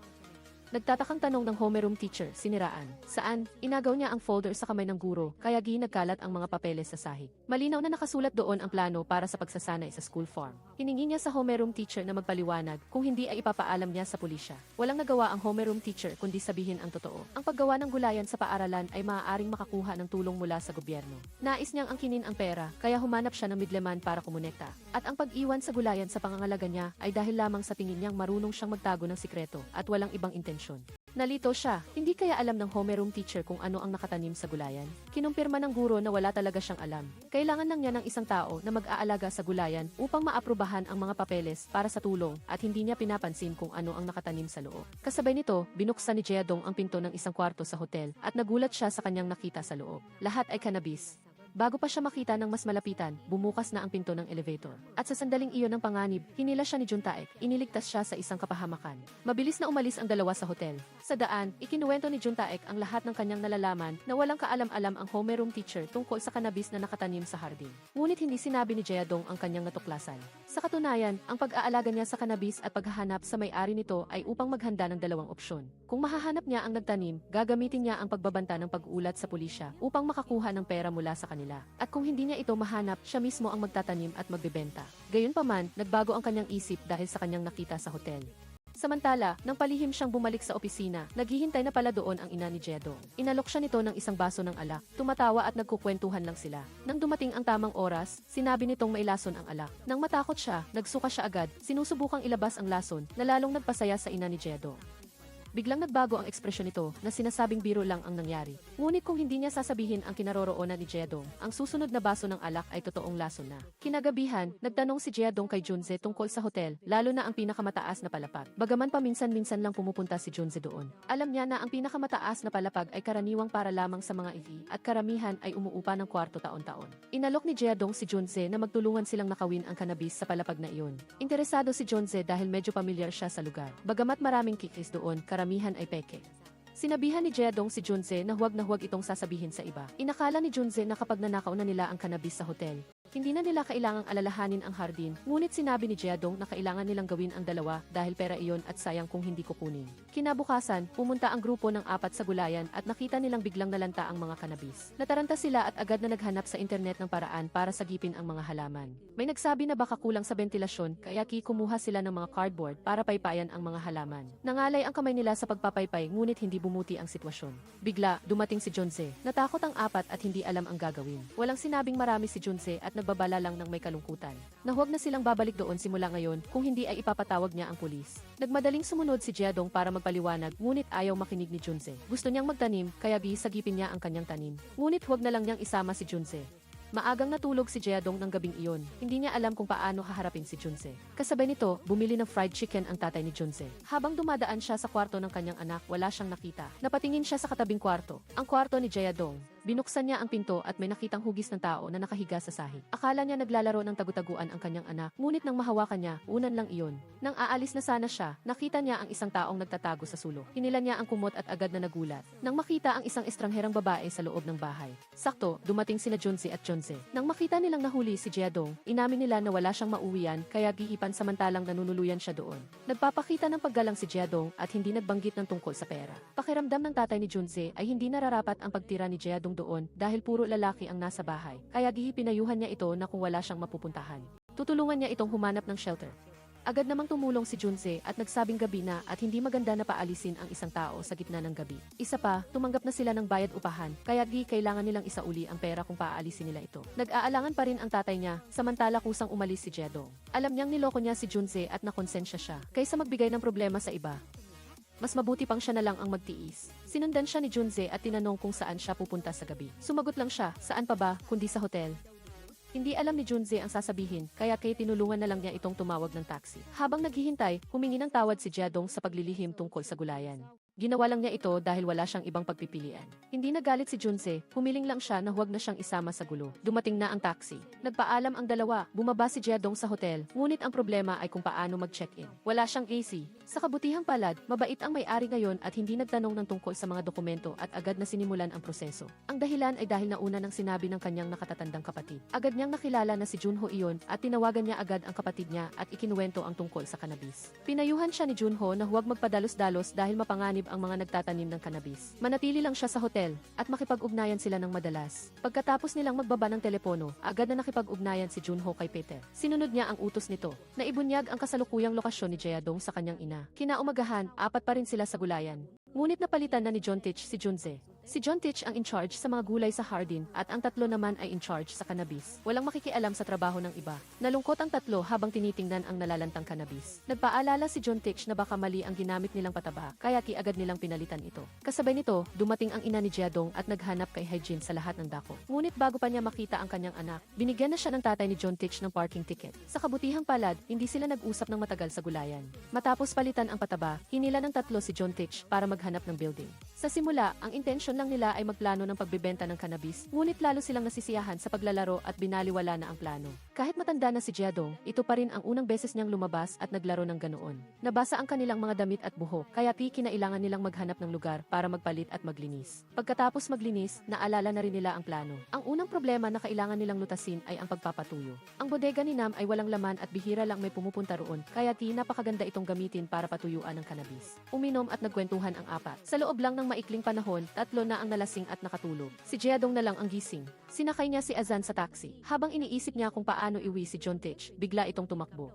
Nagtatakang tanong ng homeroom teacher, siniraan. Saan? Inagaw niya ang folder sa kamay ng guro, kaya nagkalat ang mga papeles sa sahig. Malinaw na nakasulat doon ang plano para sa pagsasanay sa school farm. Hiningi niya sa homeroom teacher na magpaliwanag, kung hindi ay ipapaalam niya sa pulisya. Walang nagawa ang homeroom teacher kundi sabihin ang totoo. Ang paggawa ng gulayan sa paaralan ay maaaring makakuha ng tulong mula sa gobyerno. Nais niyang angkinin ang pera, kaya humanap siya ng midleman para kumonekta. At ang pag-iwan sa gulayan sa pangangalaga niya ay dahil lamang sa tingin niyang marunong siyang magtago ng sikreto at walang ibang intensyon. Nalito siya, hindi kaya alam ng homeroom teacher kung ano ang nakatanim sa gulayan? Kinumpirma ng guro na wala talaga siyang alam. Kailangan lang niya ng isang tao na mag-aalaga sa gulayan upang maaprubahan ang mga papeles para sa tulong at hindi niya pinapansin kung ano ang nakatanim sa loob. Kasabay nito, binuksan ni Jeadong ang pinto ng isang kwarto sa hotel at nagulat siya sa kanyang nakita sa loob. Lahat ay cannabis. Bago pa siya makita ng mas malapitan, bumukas na ang pinto ng elevator. At sa sandaling iyon ng panganib, hinila siya ni Juntaek, iniligtas siya sa isang kapahamakan. Mabilis na umalis ang dalawa sa hotel. Sa daan, ikinuwento ni Juntaek ang lahat ng kanyang nalalaman na walang kaalam-alam ang homeroom teacher tungkol sa cannabis na nakatanim sa hardin. Ngunit hindi sinabi ni Jeadong ang kanyang natuklasan. Sa katunayan, ang pag-aalaga niya sa cannabis at paghahanap sa may-ari nito ay upang maghanda ng dalawang opsyon. Kung mahahanap niya ang nagtanim, gagamitin niya ang pagbabanta ng pag-ulat sa pulisya upang makakuha ng pera mula sa kanila. At kung hindi niya ito mahanap, siya mismo ang magtatanim at magbebenta. Gayunpaman, nagbago ang kanyang isip dahil sa kanyang nakita sa hotel. Samantala, nang palihim siyang bumalik sa opisina, naghihintay na pala doon ang ina ni Jeadong. Inalok siya nito ng isang baso ng alak, tumatawa at nagkukwentuhan lang sila. Nang dumating ang tamang oras, sinabi nitong mailason ang alak. Nang matakot siya, nagsuka siya agad, sinusubukang ilabas ang lason, na lalong nagpasaya sa ina ni Jeadong. Biglang nagbago ang ekspresyon nito na sinasabing biro lang ang nangyari. Ngunit kung hindi niya sasabihin ang kinaroroonan ni Jeadong, ang susunod na baso ng alak ay totoong lason na. Kinagabihan, nagtanong si Jeadong kay Junze tungkol sa hotel, lalo na ang pinakamataas na palapag. Bagaman paminsan-minsan lang pumupunta si Junze doon. Alam niya na ang pinakamataas na palapag ay karaniwang para lamang sa mga ihi at karamihan ay umuupa ng kwarto taon-taon. Inalok ni Jeadong si Junze na magtulungan silang nakawin ang cannabis sa palapag na iyon. Interesado si Junze dahil medyo pamilyar siya sa lugar. Bagamat maraming kikis doon, karamihan ay peke. Sinabihan ni Jeadong si Junze na huwag itong sasabihin sa iba. Inakala ni Junze na kapag nanakaw na nila ang cannabis sa hotel, hindi na nila kailangang alalahanin ang hardin, ngunit sinabi ni Jeadong na kailangan nilang gawin ang dalawa dahil pera iyon at sayang kung hindi kukunin. Kinabukasan, pumunta ang grupo ng 4 sa gulayan at nakita nilang biglang nalanta ang mga cannabis. Nataranta sila at agad na naghanap sa internet ng paraan para sagipin ang mga halaman. May nagsabi na baka kulang sa ventilasyon kaya kumuha sila ng mga cardboard para paypayan ang mga halaman. Nangalay ang kamay nila sa pagpapaypay ngunit hindi bumuti ang sitwasyon. Bigla, dumating si Junze. Natakot ang 4 at hindi alam ang gagawin. Walang sinabing marami si Junze at nagbabala lang ng may kalungkutan. Na huwag na silang babalik doon simula ngayon kung hindi ay ipapatawag niya ang pulis. Nagmadaling sumunod si Jeadong para magpaliwanag ngunit ayaw makinig ni Junze. Gusto niyang magtanim kaya sagipin niya ang kanyang tanim. Ngunit huwag na lang niyang isama si Junze. Maagang natulog si Jeadong ng gabing iyon. Hindi niya alam kung paano haharapin si Junze. Kasabay nito, bumili ng fried chicken ang tatay ni Junze. Habang dumadaan siya sa kwarto ng kanyang anak, wala siyang nakita. Napatingin siya sa katabing kwarto, ang kwarto ni Jeadong. Binuksan niya ang pinto at may nakitang hugis ng tao na nakahiga sa sahig. Akala niya naglalaro ng tagutaguan ang kanyang anak, ngunit nang mahawakan niya, unan lang iyon. Nang aalis na sana siya, nakita niya ang isang taong nagtatago sa sulok. Hinila niya ang kumot at agad na nagulat. Nang makita ang isang estrangherang babae sa loob ng bahay. Sakto, dumating sina Junzi at Chonze. Nang makita nilang nahuli si Jiadong, inamin nila na wala siyang mauwian kaya gihipan samantalang nanunuluyan siya doon. Nagpapakita ng paggalang si Jiadong at hindi nagbanggit ng tungkol sa pera. Pakiramdam ng tatay ni Junze ay hindi nararapat ang pagtira ni Jiadong doon dahil puro lalaki ang nasa bahay. Kaya gihipinayuhan niya ito na kung wala siyang mapupuntahan. Tutulungan niya itong humanap ng shelter. Agad namang tumulong si Junze at nagsabing gabi na at hindi maganda na paalisin ang isang tao sa gitna ng gabi. Isa pa, tumanggap na sila ng bayad upahan, kaya di kailangan nilang isauli ang pera kung paalisin nila ito. Nag-aalangan pa rin ang tatay niya, samantala kusang umalis si Jiadong. Alam niyang niloko niya si Junze at nakonsensya siya, kaysa magbigay ng problema sa iba. Mas mabuti pang siya na lang ang magtiis. Sinundan siya ni Junze at tinanong kung saan siya pupunta sa gabi. Sumagot lang siya, saan pa ba, kundi sa hotel. Hindi alam ni Junze ang sasabihin, kaya tinulungan na lang niya itong tumawag ng taxi. Habang naghihintay, humingi ng tawad si Jiadong sa paglilihim tungkol sa gulayan. Ginawa lang niya ito dahil wala siyang ibang pagpipilian. Hindi nagalit si Junze, humiling lang siya na huwag na siyang isama sa gulo. Dumating na ang taxi. Nagpaalam ang dalawa, bumaba si Jiadong sa hotel, ngunit ang problema ay kung paano mag-check-in. Wala siyang AC. Sa kabutihang palad, mabait ang may-ari ngayon at hindi nagtanong ng tungkol sa mga dokumento at agad na sinimulan ang proseso. Ang dahilan ay dahil nauna nang sinabi ng kanyang nakatatandang kapatid. Agad niyang nakilala na si Junho iyon at tinawagan niya agad ang kapatid niya at ikinuwento ang tungkol sa cannabis. Pinayuhan siya ni Junho na huwag magpadalos-dalos dahil mapanganib ang mga nagtatanim ng cannabis. Manatili lang siya sa hotel at makipag-ugnayan sila ng madalas. Pagkatapos nilang magbaba ng telepono, agad na nakipag-ugnayan si Junho kay Peter. Sinunod niya ang utos nito. Naibunyag ang kasalukuyang lokasyon ni Jiadong sa kanyang ina. Kinaumagahan, apat pa rin sila sa gulayan. Ngunit napalitan na ni John Tich si Junze. Si John Tich ang in charge sa mga gulay sa Hardin at ang tatlo naman ay in charge sa cannabis. Walang makikialam sa trabaho ng iba. Nalungkot ang tatlo habang tinitingnan ang nalalantang cannabis. Nagpaalala si John Tich na baka mali ang ginamit nilang pataba, kaya agad nilang pinalitan ito. Kasabay nito, dumating ang ina ni Jiadong at naghanap kay Hyjin sa lahat ng dako. Ngunit bago pa niya makita ang kanyang anak, binigyan na siya ng tatay ni John Tich ng parking ticket. Sa kabutihang palad, hindi sila nag-usap ng matagal sa gulayan. Matapos palitan ang pataba, hinila ng tatlo si John Tich para maghanap ng building. Sa simula, ang intensyon lang nila ay magplano ng pagbebenta ng cannabis, ngunit lalo silang nasisiyahan sa paglalaro at binaliwala na ang plano. Kahit matanda na si Jiadong, ito pa rin ang unang beses niyang lumabas at naglaro ng ganoon. Nabasa ang kanilang mga damit at buhok, kaya kinailangan nilang maghanap ng lugar para magpalit at maglinis. Pagkatapos maglinis, naalala na rin nila ang plano. Ang unang problema na kailangan nilang lutasin ay ang pagpapatuyo. Ang bodega ni Nam ay walang laman at bihira lang may pumupunta roon, kaya napakaganda itong gamitin para patuyuan ng cannabis. Uminom at nagkwentuhan ang apat. Sa loob lang ng maikling panahon, tatlo na ang nalasing at nakatulog. Si Jiadong na lang ang gising. Sinakay niya si Azan sa taxi. Habang iniisip niya kung paano iwi si John Tich, bigla itong tumakbo.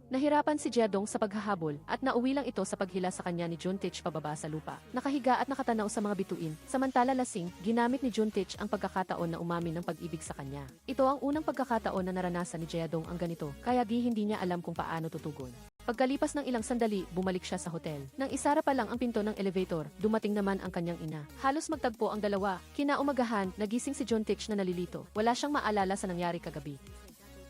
Nahirapan si Jiadong sa paghahabol at nauwi lang ito sa paghila sa kanya ni John Tich pababa sa lupa. Nakahiga at nakatanaw sa mga bituin. Samantala lasing, ginamit ni John Tich ang pagkakataon na umamin ng pag-ibig sa kanya. Ito ang unang pagkakataon na naranasan ni Jiadong ang ganito, kaya hindi niya alam kung paano tutugon. Pagkalipas ng ilang sandali, bumalik siya sa hotel. Nang isara pa lang ang pinto ng elevator, dumating naman ang kanyang ina. Halos magtagpo ang dalawa. Kinaumagahan, nagising si John Tich na nalilito. Wala siyang maalala sa nangyari kagabi.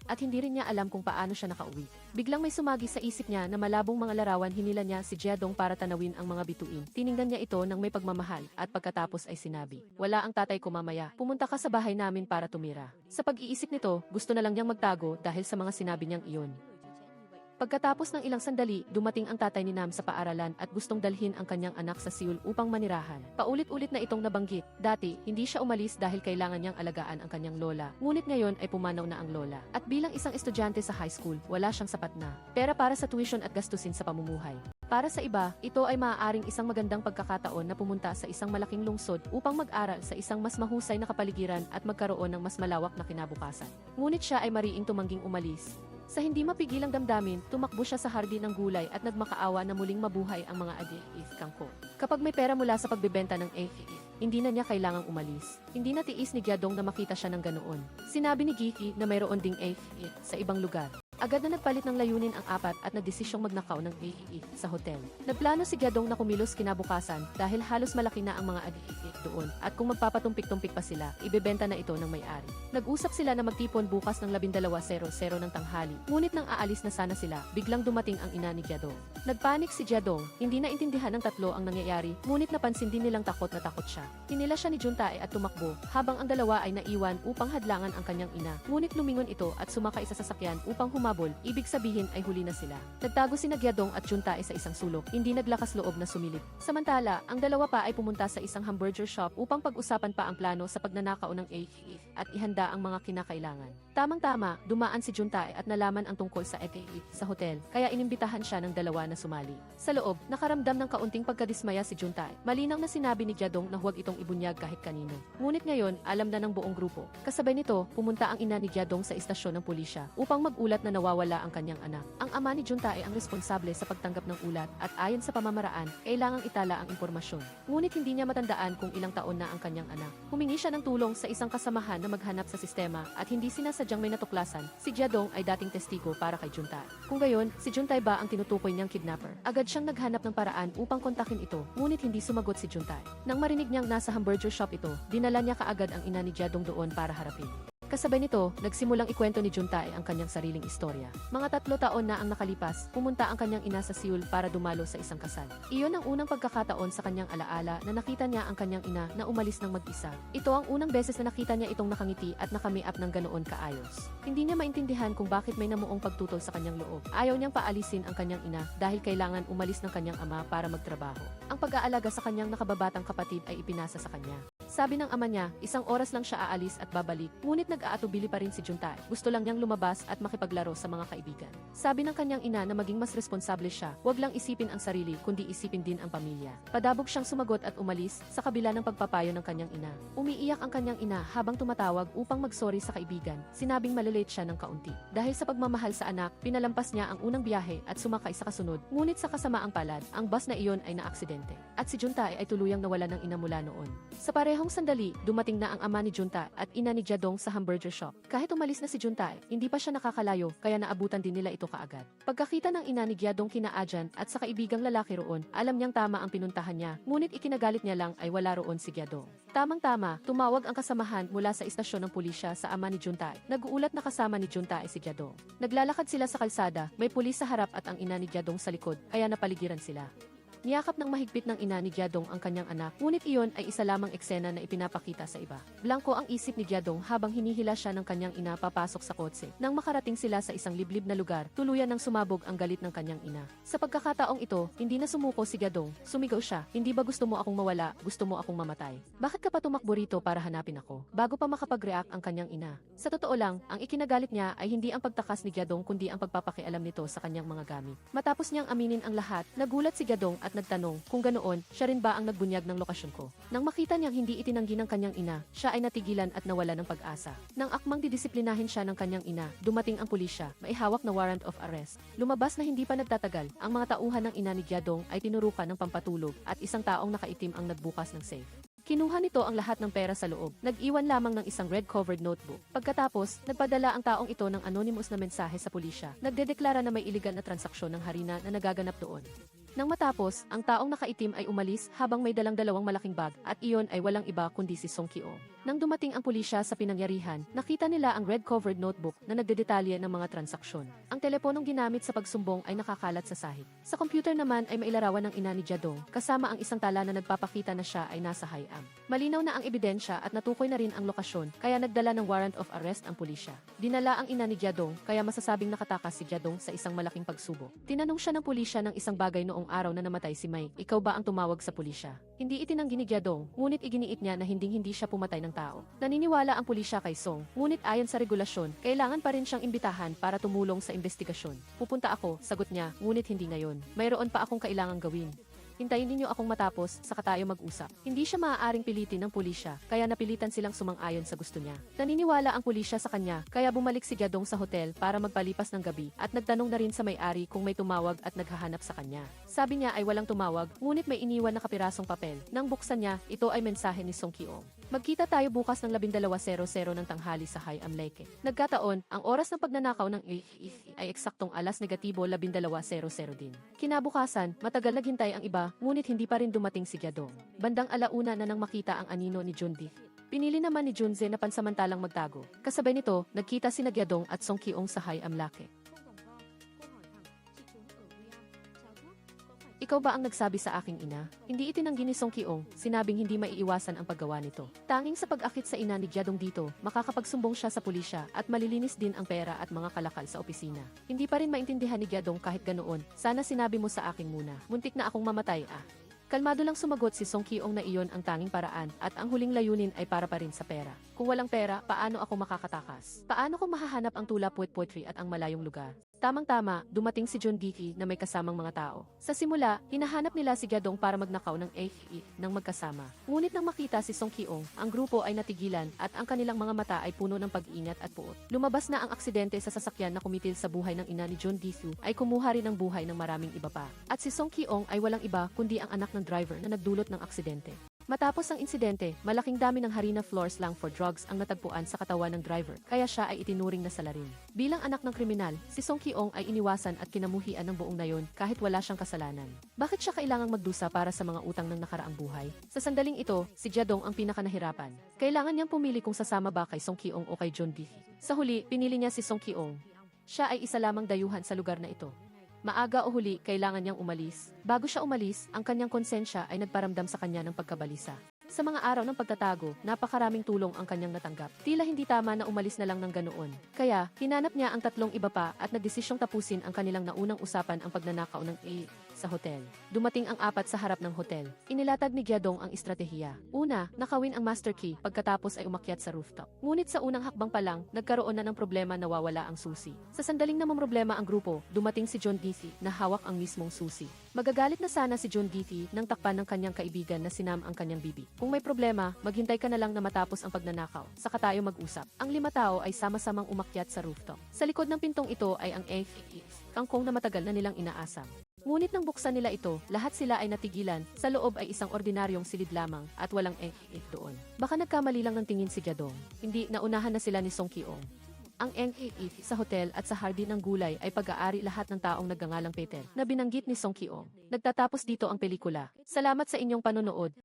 At hindi rin niya alam kung paano siya nakauwi. Biglang may sumagi sa isip niya na malabong mga larawan hinila niya si Jiadong para tanawin ang mga bituin. Tiningnan niya ito ng may pagmamahal at pagkatapos ay sinabi, "Wala ang tatay ko mamaya. Pumunta ka sa bahay namin para tumira." Sa pag-iisip nito, gusto na lang niyang magtago dahil sa mga sinabi niyang iyon. Pagkatapos ng ilang sandali, dumating ang tatay ni Nam sa paaralan at gustong dalhin ang kanyang anak sa Seoul upang manirahan. Paulit-ulit na itong nabanggit. Dati, hindi siya umalis dahil kailangan niyang alagaan ang kanyang lola. Ngunit ngayon ay pumanaw na ang lola. At bilang isang estudyante sa high school, wala siyang sapat na pera para sa tuition at gastusin sa pamumuhay. Para sa iba, ito ay maaaring isang magandang pagkakataon na pumunta sa isang malaking lungsod upang mag-aral sa isang mas mahusay na kapaligiran at magkaroon ng mas malawak na kinabukasan. Ngunit siya ay mariing tumangging umalis. Sa hindi mapigilang damdamin, tumakbo siya sa hardin ng gulay at nagmakaawa na muling mabuhay ang mga agi-if kangko. Kapag may pera mula sa pagbebenta ng hindi na niya kailangang umalis. Hindi natiis ni Jiadong na makita siya ng ganoon. Sinabi ni Giki na mayroon ding sa ibang lugar. Agad na nagpalit ng layunin ang apat at nagdesisyong magnakaw ng AEE sa hotel. Nagplano si Gyadong na kumilos kinabukasan dahil halos malaki na ang mga AEE doon at kung magpapatumpik-tumpik pa sila, ibebenta na ito ng may-ari. Nag-usap sila na magtipon bukas ng 12:00 ng tanghali. Ngunit nang aalis na sana sila, biglang dumating ang ina ni Gyadong. Nagpanik si Gyadong, hindi na intindihan ng tatlo ang nangyayari, ngunit napansin din nilang takot na takot siya. Hinila siya ni Juntae at tumakbo, habang ang dalawa ay naiwan upang hadlangan ang kanyang ina. Ngunit lumingon ito at sumakay sa sasakyan upang humabol, ibig sabihin ay huli na sila. Nagtago sina Gyadong at Juntae sa isang sulok, hindi naglakas loob na sumilip. Samantala, ang dalawa pa ay pumunta sa isang hamburger shop upang pag-usapan pa ang plano sa pagnanakaw ng AEE at ihanda ang mga kinakailangan. Tamang-tama, dumaan si Juntae at nalaman ang tungkol sa AEE sa hotel, kaya inimbitahan siya ng dalawa na sumali. Sa loob, nakaramdam ng kaunting pagkadismaya si Juntae. Malinaw na sinabi ni Gyadong na huwag itong ibunyag kahit kanino. Ngunit ngayon, alam na ng buong grupo. Kasabay nito, pumunta ang ina ni Gyadong sa istasyon ng pulisya upang mag-ulat na nawawala ang kanyang anak. Ang ama ni Juntae ang responsable sa pagtanggap ng ulat at ayon sa pamamaraan, kailangang itala ang impormasyon. Ngunit hindi niya matandaan kung ilang taon na ang kanyang anak. Humingi siya ng tulong sa isang kasamahan na maghanap sa sistema at hindi sinasadyang may natuklasan. Si Gyadong ay dating testigo para kay Juntae. Kung gayon, si Juntae ba ang tinutukoy niyang kidnapper? Agad siyang naghanap ng paraan upang kontakin ito, ngunit hindi sumagot si Juntae. Nang marinig niyang nasa hamburger shop ito, dinala niya kaagad ang ina ni Gyadong doon para harapin. Kasabay nito, nagsimulang ikwento ni Juntae ang kanyang sariling istorya. Mga 3 taon na ang nakalipas, pumunta ang kanyang ina sa Seoul para dumalo sa isang kasal. Iyon ang unang pagkakataon sa kanyang alaala na nakita niya ang kanyang ina na umalis ng mag-isa. Ito ang unang beses na nakita niya itong nakangiti at nakami-up ng ganoon kaayos. Hindi niya maintindihan kung bakit may namuong pagtutol sa kanyang loob. Ayaw niyang paalisin ang kanyang ina dahil kailangan umalis ng kanyang ama para magtrabaho. Ang pag-aalaga sa kanyang nakababatang kapatid ay ipinasa sa kanya. Sabi ng ama niya, 1 oras lang siya aalis at babalik, ngunit nag-aatubili pa rin si Juntae. Gusto lang niyang lumabas at makipaglaro sa mga kaibigan. Sabi ng kanyang ina na maging mas responsable siya, huwag lang isipin ang sarili kundi isipin din ang pamilya. Padabog siyang sumagot at umalis sa kabila ng pagpapayo ng kanyang ina. Umiiyak ang kanyang ina habang tumatawag upang magsorry sa kaibigan. Sinabing malilate siya ng kaunti. Dahil sa pagmamahal sa anak, pinalampas niya ang unang biyahe at sumakay sa kasunod. Ngunit sa kasamaang palad, ang bus na iyon ay naaksidente. At si Juntae ay tuluyang nawala ng ina mula noon. Sa parehong sandali, dumating na ang ama ni Juntae at ina ni Gyadong sa hamburger shop. Kahit umalis na si Juntae, hindi pa siya nakakalayo kaya naabutan din nila ito kaagad. Pagkakita ng ina ni Gyadong kina Ajan at sa kaibigang lalaki roon, alam niyang tama ang pinuntahan niya, ngunit ikinagalit niya lang ay wala roon si Gyadong. Tamang-tama, tumawag ang kasamahan mula sa istasyon ng pulisya sa ama ni Juntae. Nag-uulat na kasama ni Juntae si Gyadong. Naglalakad sila sa kalsada, may pulis sa harap at ang ina ni Gyadong sa likod, kaya napaligiran sila. Niyakap ng mahigpit ng ina ni Gyadong ang kanyang anak, ngunit iyon ay isa lamang eksena na ipinapakita sa iba. Blanko ang isip ni Gyadong habang hinihila siya ng kanyang ina papasok sa kotse. Nang makarating sila sa isang liblib na lugar, tuluyan ng sumabog ang galit ng kanyang ina. Sa pagkakataong ito, hindi na sumuko si Gyadong. Sumigaw siya, "Hindi ba gusto mo akong mawala, gusto mo akong mamatay? Bakit ka pa tumakbo rito para hanapin ako?" Bago pa makapag-react ang kanyang ina. Sa totoo lang, ang ikinagalit niya ay hindi ang pagtakas ni Gyadong kundi ang pagpapakialam nito sa kanyang mga gamit. Matapos niyang aminin ang lahat, nagulat si Gyadong at nagtanong kung ganoon, siya rin ba ang nagbunyag ng lokasyon ko. Nang makita niyang hindi itinanggi ng kanyang ina, siya ay natigilan at nawala ng pag-asa. Nang akmang didisiplinahin siya ng kanyang ina, dumating ang pulisya, may hawak na warrant of arrest. Lumabas na hindi pa nagtatagal, ang mga tauhan ng ina ni Gyadong ay tinurukan ng pampatulog at isang taong nakaitim ang nagbukas ng safe. Kinuha nito ang lahat ng pera sa loob. Nag-iwan lamang ng isang red-covered notebook. Pagkatapos, nagpadala ang taong ito ng anonymous na mensahe sa pulisya. Nagdedeklara na may iligal na transaksyon ng harina na nagaganap doon. Nang matapos, ang taong nakaitim ay umalis habang may dalang dalawang malaking bag at iyon ay walang iba kundi si Song Kyo. Nang dumating ang pulisya sa pinangyarihan, nakita nila ang red-covered notebook na nagdedetalye ng mga transaksyon. Ang teleponong ginamit sa pagsumbong ay nakakalat sa sahig. Sa computer naman ay mailarawan ng ina ni Gyadong, kasama ang isang tala na nagpapakita na siya ay nasa Hayam. Malinaw na ang ebidensya at natukoy na rin ang lokasyon, kaya nagdala ng warrant of arrest ang pulisya. Dinala ang ina ni Gyadong, kaya masasabing nakatakas si Gyadong sa isang malaking pagsubok. Tinanong siya ng pulisya ng isang bagay noong araw na namatay si May. Ikaw ba ang tumawag sa pulisya? Hindi itinanggi ni Gyadong, ngunit iginiit niya na hindi siya pumatay ng tao. Naniniwala ang pulisya kay Song, ngunit ayon sa regulasyon, kailangan pa rin siyang imbitahan para tumulong sa investigasyon. Pupunta ako, sagot niya, ngunit hindi ngayon. Mayroon pa akong kailangang gawin. Hintayin ninyo akong matapos, saka tayo mag-usap. Hindi siya maaaring pilitin ng pulisya, kaya napilitan silang sumang-ayon sa gusto niya. Naniniwala ang pulisya sa kanya, kaya bumalik si Gyadong sa hotel para magpalipas ng gabi at nagtanong na rin sa may-ari kung may tumawag at naghahanap sa kanya. Sabi niya ay walang tumawag, ngunit may iniwan na kapirasong papel. Nang buksan niya, ito ay mensahe ni Song Kyo. Magkita tayo bukas ng 12:00 ng tanghali sa Hayam Lake. Nagkataon, ang oras ng pagnanakaw ng ay eksaktong alas negatibo 12:00 din. Kinabukasan, matagal naghintay ang iba, ngunit hindi pa rin dumating si Gyadong. Bandang alauna na nang makita ang anino ni Jundi. Pinili naman ni Junze na pansamantalang magtago. Kasabay nito, nagkita sina Gyadong at Song Kiong sa Hayam Lake. Ikaw ba ang nagsabi sa aking ina? Hindi itinanggi ni Song Kiong, sinabing hindi maiiwasan ang paggawa nito. Tanging sa pag-akit sa ina ni Gyadong dito, makakapagsumbong siya sa pulisya at malilinis din ang pera at mga kalakal sa opisina. Hindi pa rin maintindihan ni Gyadong kahit ganoon, sana sinabi mo sa akin muna, muntik na akong mamatay ah. Kalmado lang sumagot si Song Kiong na iyon ang tanging paraan at ang huling layunin ay para pa rin sa pera. Kung walang pera, paano ako makakatakas? Paano ko mahahanap ang tula poetry at ang malayong lugar? Tamang-tama, dumating si John Dicky na may kasamang mga tao. Sa simula, hinahanap nila si Gyadong para magnakaw ng ng magkasama. Ngunit nang makita si Song Kiong, ang grupo ay natigilan at ang kanilang mga mata ay puno ng pag-iingat at puot. Lumabas na ang aksidente sa sasakyan na kumitil sa buhay ng ina ni John Dicky ay kumuha rin ng buhay ng maraming iba pa. At si Song Kiong ay walang iba kundi ang anak ng driver na nagdulot ng aksidente. Matapos ang insidente, malaking dami ng harina floor slang for drugs ang natagpuan sa katawan ng driver, kaya siya ay itinuring na salarin. Bilang anak ng kriminal, si Song Kiong ay iniwasan at kinamuhian ng buong nayon kahit wala siyang kasalanan. Bakit siya kailangang magdusa para sa mga utang ng nakaraang buhay? Sa sandaling ito, si Gyadong ang pinakanahirapan. Kailangan niyang pumili kung sasama ba kay Song Kiong o kay John Dicky. Sa huli, pinili niya si Song Kiong. Siya ay isa lamang dayuhan sa lugar na ito. Maaga o huli, kailangan niyang umalis. Bago siya umalis, ang kanyang konsensya ay nagparamdam sa kanya ng pagkabalisa. Sa mga araw ng pagtatago, napakaraming tulong ang kanyang natanggap. Tila hindi tama na umalis na lang ng ganoon. Kaya, hinanap niya ang tatlong iba pa at nagdesisyong tapusin ang kanilang naunang usapan ang pagnanakaw ng sa hotel. Dumating ang apat sa harap ng hotel. Inilatag ni Gyadong ang estratehiya. Una, nakawin ang master key pagkatapos ay umakyat sa rooftop. Ngunit sa unang hakbang pa lang, nagkaroon na ng problema na nawawala ang susi. Sa sandaling namomroblema ang grupo, dumating si John Dicky na hawak ang mismong susi. Magagalit na sana si John Dicky nang takpan ng kanyang kaibigan na sinam ang kanyang bibi. Kung may problema, maghintay ka na lang na matapos ang pagnanakaw, saka tayo mag-usap. Ang 5 tao ay sama-samang umakyat sa rooftop. Sa likod ng pintong ito ay ang kangkong na matagal na nilang inaasam. Ngunit nang buksan nila ito, lahat sila ay natigilan, sa loob ay isang ordinaryong silid lamang at walang doon. Baka nagkamali lang ng tingin si Gyadong. Hindi, naunahan na sila ni Song Kiong. Ang sa hotel at sa hardin ng gulay ay pag-aari lahat ng taong nagngangalang Peter na binanggit ni Song Kiong. Nagtatapos dito ang pelikula. Salamat sa inyong panonood.